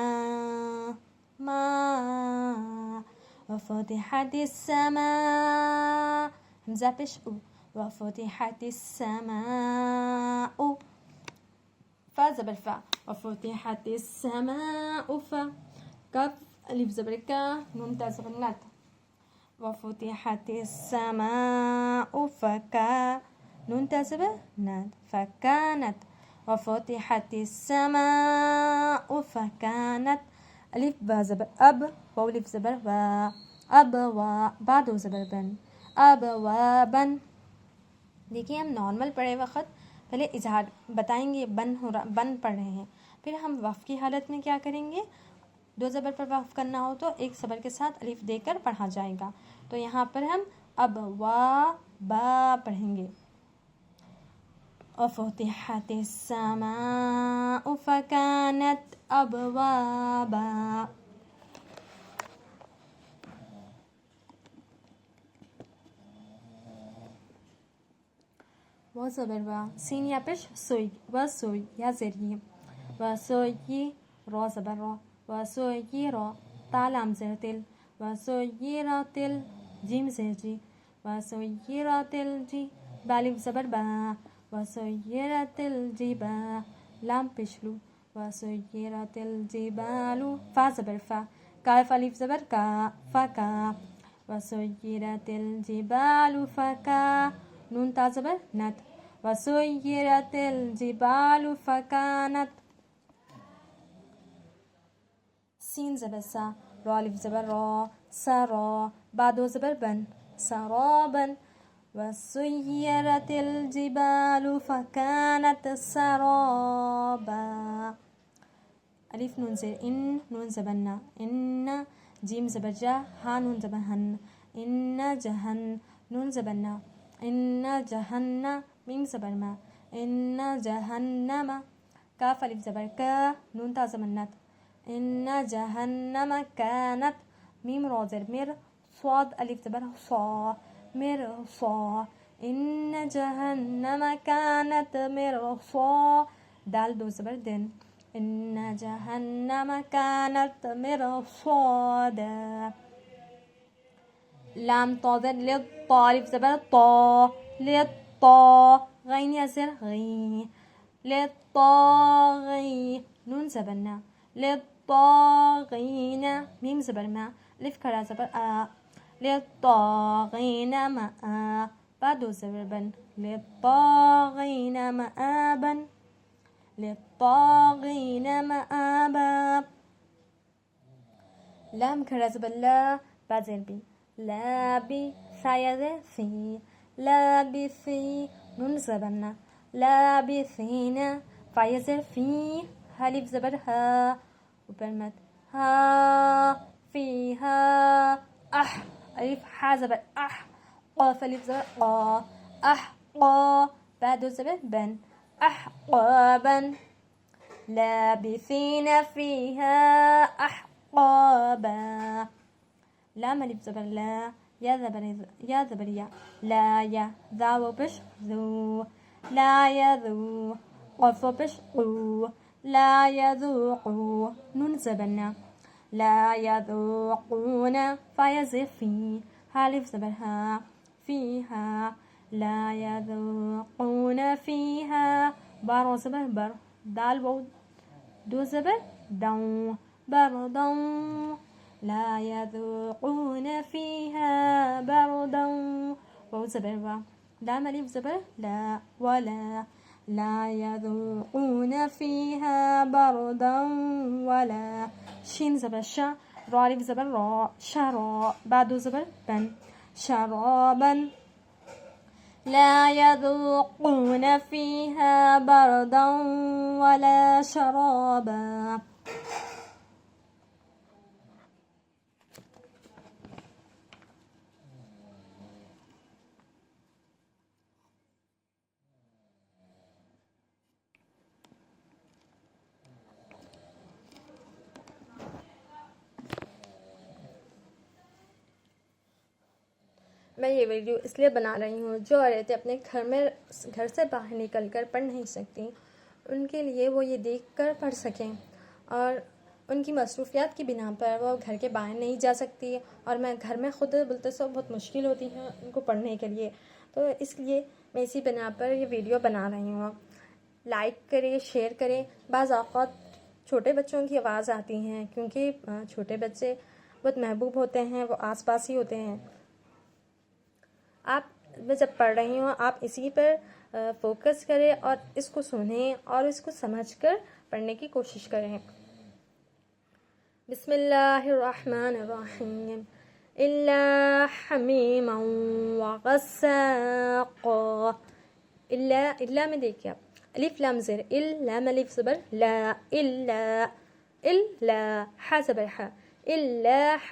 ما وفتحت السماء همزة پیش او وفتحت السماء فا زبر فا وفتحت السماء فا كاف ألف زبر كا نون تا زبر نت وفتحت السماء فكا نون تا زبر نت فكانت وفتحت السماء فكانت ألف با زبر أب واو ألف زبر با ابوا، با دو زبر بن، ابوابن. دیکھیے ہم نارمل پڑھے وقت پہلے اظہار بتائیں گے، بن پڑھ رہے ہیں، پھر ہم وقف کی حالت میں کیا کریں گے، دو زبر پر وقف کرنا ہو تو ایک صبر کے ساتھ الف دے کر پڑھا جائے گا. تو یہاں پر ہم ابوابا پڑھیں گے. وفتحت السماء فكانت ابوابا. و زبر و، سین یا پیش سوی، و سوی یا زری، و سوی را زبر را، و سوی را، تا لام زر تل، و سوی را تل، جیم زر جی، و سوی را تل جی، بالف زبر با، و سوی را تل جی با، لام پشلو، و سوی را تل جی بالو، فا زبر فا، کاف الف زبر کا، فا کا، و سوی را تل جی بالو فا کا، نون تا زبر نت، وسيرت الجبال فكانت. سين زبر سا، را الف زبر را، سرا، با دو زبر بن، سرابا. وسيرت الجبال فكانت سرابا. الف نون زر ان، نون زبرنا، ان، جيم زبر جا، ها نون زبر هن، ان جهن، نون زبرنا، ان جهنم، میم زبر ما، ان جهنم، کاف الف زبر کا، نون تا زمنت، ان جهنم كانت، میم را زر مر، صاد الف زبر صا، مر صا، ان جهنم كانت مرصا، دال دو زبر دن، ان جهنم كانت مرصادا. لام طا زر للطا الف زبر طا، للطا، غين يزر غي، للطاغي، نون زبرنا، للطاغين، ميم زبر ما، الف كرا زبر آ، للطاغين مآ، با دو زبر بن، للطاغين مآبا، للطاغين مآبا. لام كرا زبر لا، با زر بي، لابي، سايا في، لابثي، نون زبرنا، لابثين، فايا زر في، هالف زبر ها، وبرمت ها فيها، أح ألف حا زبر أح، قاف ألف زبر قا، أحقا، بعد زبر بن، أحقابا. لابثين فيها أحقابا. لام الف زبر لا، يا زبر يا زبر يا، لا يا، ذا وبش ذو، لا يذو، قف وبش قو، لا يذوقوا، نون زبرنا، لا يذوقون، فيزفي، هالف زبر ها، فيها، لا يذوقون فيها، بار زبر بر، دال و دو زبر دو، بردو، لا يذوقون فيها بردا، واو زبر و، لام الف زبر لا، ولا، لا يذوقون فيها بردا ولا. شين زبر شا، را الف زبر را، شرا، بعد زبر بن، شرابا. لا يذوقون فيها بردا ولا شرابا. میں یہ ویڈیو اس لیے بنا رہی ہوں جو عورتیں اپنے گھر سے باہر نکل کر پڑھ نہیں سکتی، ان کے لیے وہ یہ دیکھ کر پڑھ سکیں، اور ان کی مصروفیات کی بنا پر وہ گھر کے باہر نہیں جا سکتی، اور میں گھر میں خود بولتے سو بہت مشکل ہوتی ہے ان کو پڑھنے کے لیے، تو اس لیے میں اسی بنا پر یہ ویڈیو بنا رہی ہوں. لائک کریں، شیئر کریں. بعض اوقات چھوٹے بچوں کی آواز آتی ہیں کیونکہ چھوٹے بچے بہت محبوب ہوتے ہیں، وہ آس پاس ہی ہوتے ہیں. آپ میں جب پڑھ رہی ہوں آپ اسی پر فوکس کریں اور اس کو سنیں اور اس کو سمجھ کر پڑھنے کی کوشش کریں. بسم اللہ الرحمن الرحیم. إلا حميما وغساقا. إلا میں دیکھیے آپ الف لام زیر لام الف زبر لا إلا ح زبر ح إلا ح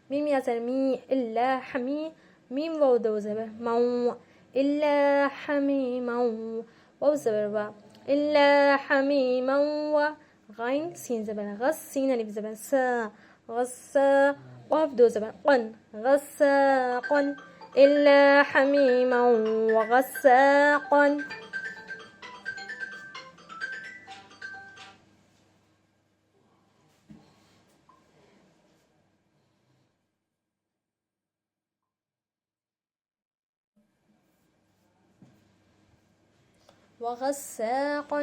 ميم يا زر مي إلا حمي ميم واو دو زبر مو إلا حميما واو زبر وا إلا حميما غين سين زبر غس سين الف زبر سا غسا قاف دو زبر قن غساقا إلا حميما وغساقا. وغساقا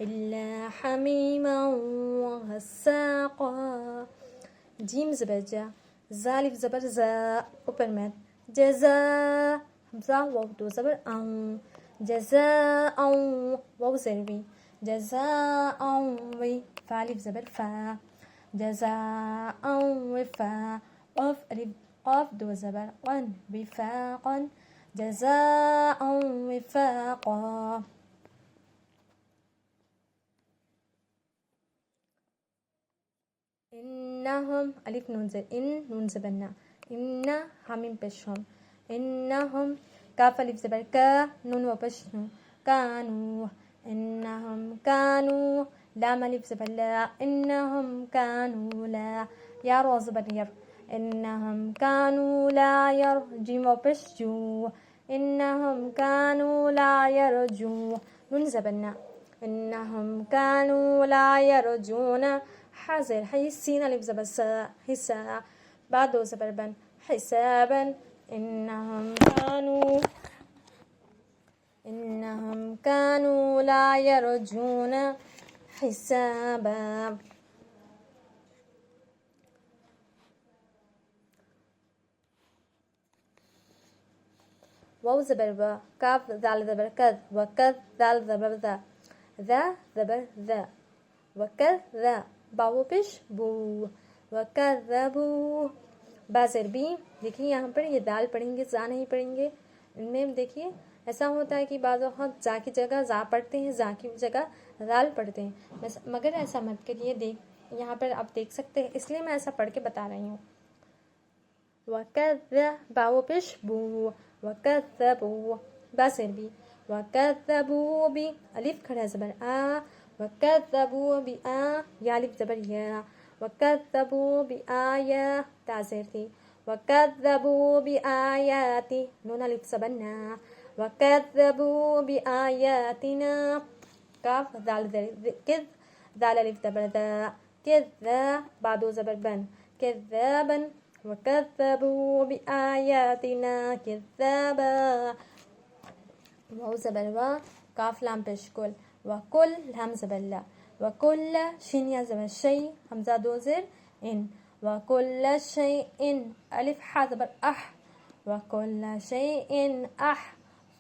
إلا حميما وغساقا. جيم زبر جا زالف زبر زا اوپر میں جزا حمزہ واو دو زبر اون جزاء واو زروی جزاء وی فالف زبر فا جزاء وفا قاف الف قاف دو زبر قن وفاقا جزاء وفاقا. إنهم ألف نون زر إن نون زبرنا إن حميم بشهم إنهم كاف ألف زبر كا نون وبشنو كانوا إنهم كانوا لام ألف زبر لا إنهم كانوا لا يا رو زبر ير إنهم كانوا لا يرجم وبشجو إنهم كانوا لا يرجو نون زبرنا إنهم كانوا لا يرجون حازر حي السين ألف زبر سا حسا بعد زبر بن حسابا إنهم كانوا لا يرجون حسابا. واو زبر با كاف ذال زبر كذ وكذ ذال زبر ذا ذا زبر ذا وكذ ذا باو پیش بو وکذبوا بازر بی. دیکھیے یہاں پر یہ دال پڑھیں گے زا نہیں پڑھیں گے. ان میں دیکھیے ایسا ہوتا ہے کہ بعض اوقات زا کی جگہ زا پڑھتے ہیں زا کی جگہ دال پڑھتے ہیں مگر ایسا مت کریے. دیکھ یہاں پر آپ دیکھ سکتے ہیں اس لیے میں ایسا پڑھ کے بتا رہی ہوں. وکذب باو پیش بو وکذبوا بازر بی وکذبوا بی الف کھڑا زبر آ وكذبوا بآ يا ألف زبر يا وكذبوا بآيات تازر تھی وكذبوا بآياتي نون ألف زبر نا وكذبوا بآياتنا كاف ذال كذ ذال ألف زبر ذا كذا بعد زبر بن كذابا وكذبوا بآياتنا كذابا واو زبر وا كاف لام بشكل وكل همزة بالله وكل شين يا زبر شيء همزة دو زر إن وكل شيء ألف ح زبر أح وكل شيء أح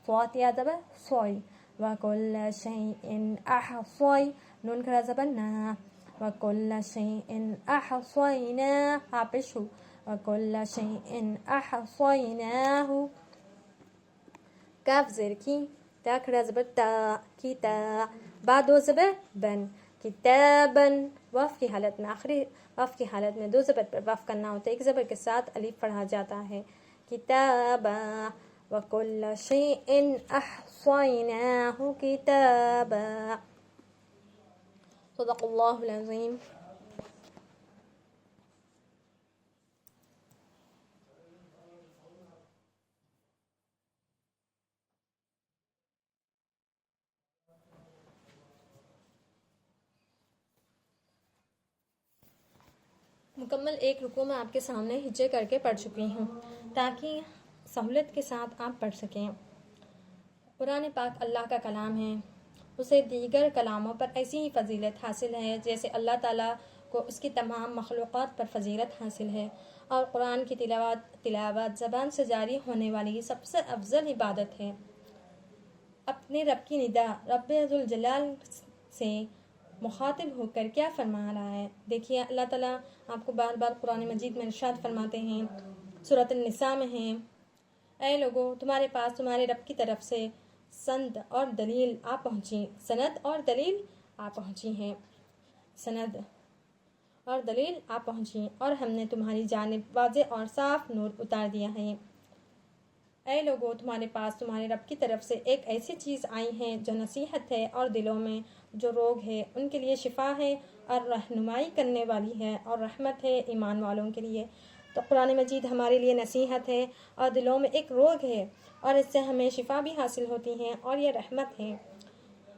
صوت يا زبر صوي وكل شيء أحصي نون كرا زبر نا وكل شيء أحصيناه عبشو وكل شيء أحصيناه كاف زركي تا کھڑا زبر تا کتا بعد دو زبر بن کتابن. وف کی حالت میں آخری وف کی حالت میں دو زبر پر وف کرنا ہوتا ہے ایک زبر کے ساتھ الف پڑھا جاتا ہے کتابا وکل شیء احصیناہ کتابا. صدق اللہ العظیم. مکمل ایک رکوع میں آپ کے سامنے ہجے کر کے پڑھ چکی ہوں تاکہ سہولت کے ساتھ آپ پڑھ سکیں. قرآن پاک اللہ کا کلام ہے. اسے دیگر کلاموں پر ایسی ہی فضیلت حاصل ہے جیسے اللہ تعالیٰ کو اس کی تمام مخلوقات پر فضیلت حاصل ہے. اور قرآن کی تلاوت زبان سے جاری ہونے والی سب سے افضل عبادت ہے. اپنے رب کی ندا رب ذوالجلال سے مخاطب ہو کر کیا فرما رہا ہے. دیکھیے اللہ تعالیٰ آپ کو بار بار قرآن مجید میں ارشاد فرماتے ہیں سورۃ النساء میں ہیں، اے لوگوں تمہارے پاس تمہارے رب کی طرف سے سند اور دلیل آ پہنچی ہیں سند اور دلیل آ پہنچی اور ہم نے تمہاری جانب واضح اور صاف نور اتار دیا ہے۔ اے لوگوں تمہارے پاس تمہارے رب کی طرف سے ایک ایسی چیز آئی ہے جو نصیحت ہے، اور دلوں میں جو روگ ہے ان کے لیے شفا ہے، اور رہنمائی کرنے والی ہے اور رحمت ہے ایمان والوں کے لیے۔ تو قرآن مجید ہمارے لیے نصیحت ہے، اور دلوں میں ایک روگ ہے، اور اس سے ہمیں شفا بھی حاصل ہوتی ہے، اور یہ رحمت ہے۔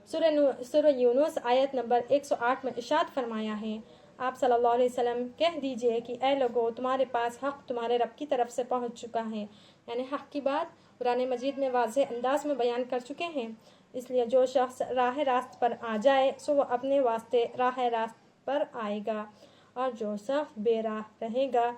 سورہ یونس آیت نمبر 108 میں ارشاد فرمایا ہے، آپ صلی اللہ علیہ وسلم کہہ دیجئے کہ اے لوگوں تمہارے پاس حق تمہارے رب کی طرف سے پہنچ چکا ہے، یعنی حق کی بات قرآن مجید میں واضح انداز میں بیان کر چکے ہیں، اس لیے جو شخص راہ راست پر آ جائے سو وہ اپنے واسطے راہ راست پر آئے گا، اور جو شخص بے راہ رہے گا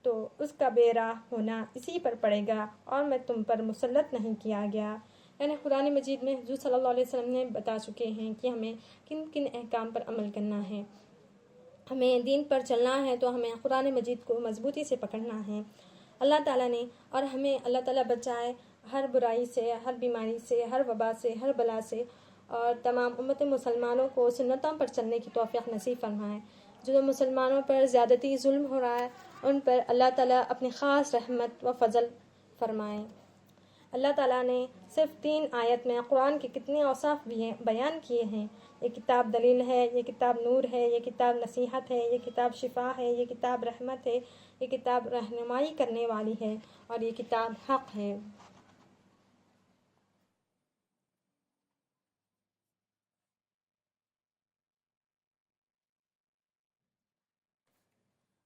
تو اس کا بے راہ ہونا اسی پر پڑے گا، اور میں تم پر مسلط نہیں کیا گیا۔ یعنی قرآن مجید میں حضور صلی اللہ علیہ وسلم نے بتا چکے ہیں کہ ہمیں کن کن احکام پر عمل کرنا ہے۔ ہمیں دین پر چلنا ہے تو ہمیں قرآن مجید کو مضبوطی سے پکڑنا ہے۔ اللہ تعالیٰ نے اور ہمیں اللہ تعالیٰ بچائے ہر برائی سے، ہر بیماری سے، ہر وبا سے، ہر بلا سے، اور تمام امت مسلمانوں کو سنتوں پر چلنے کی توفیق نصیب فرمائے۔ جو مسلمانوں پر زیادتی ظلم ہو رہا ہے ان پر اللہ تعالیٰ اپنی خاص رحمت و فضل فرمائے۔ اللہ تعالیٰ نے صرف 3 آیت میں قرآن کے کتنے اوصاف بھی بیان کیے ہیں۔ یہ کتاب دلیل ہے، یہ کتاب نور ہے، یہ کتاب نصیحت ہے، یہ کتاب شفا ہے، یہ کتاب رحمت ہے، یہ کتاب رہنمائی کرنے والی ہے، اور یہ کتاب حق ہے۔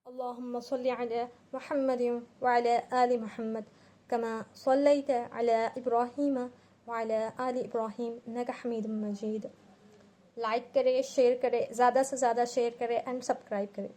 اللهم صل على محمد وعلى آل محمد كما صليت على إبراهيم وعلى آل إبراهيم إنك حميد مجيد۔ لائک کرے، شیئر کرے، زیادہ سے زیادہ شیئر کرے اینڈ سبسکرائب کرے۔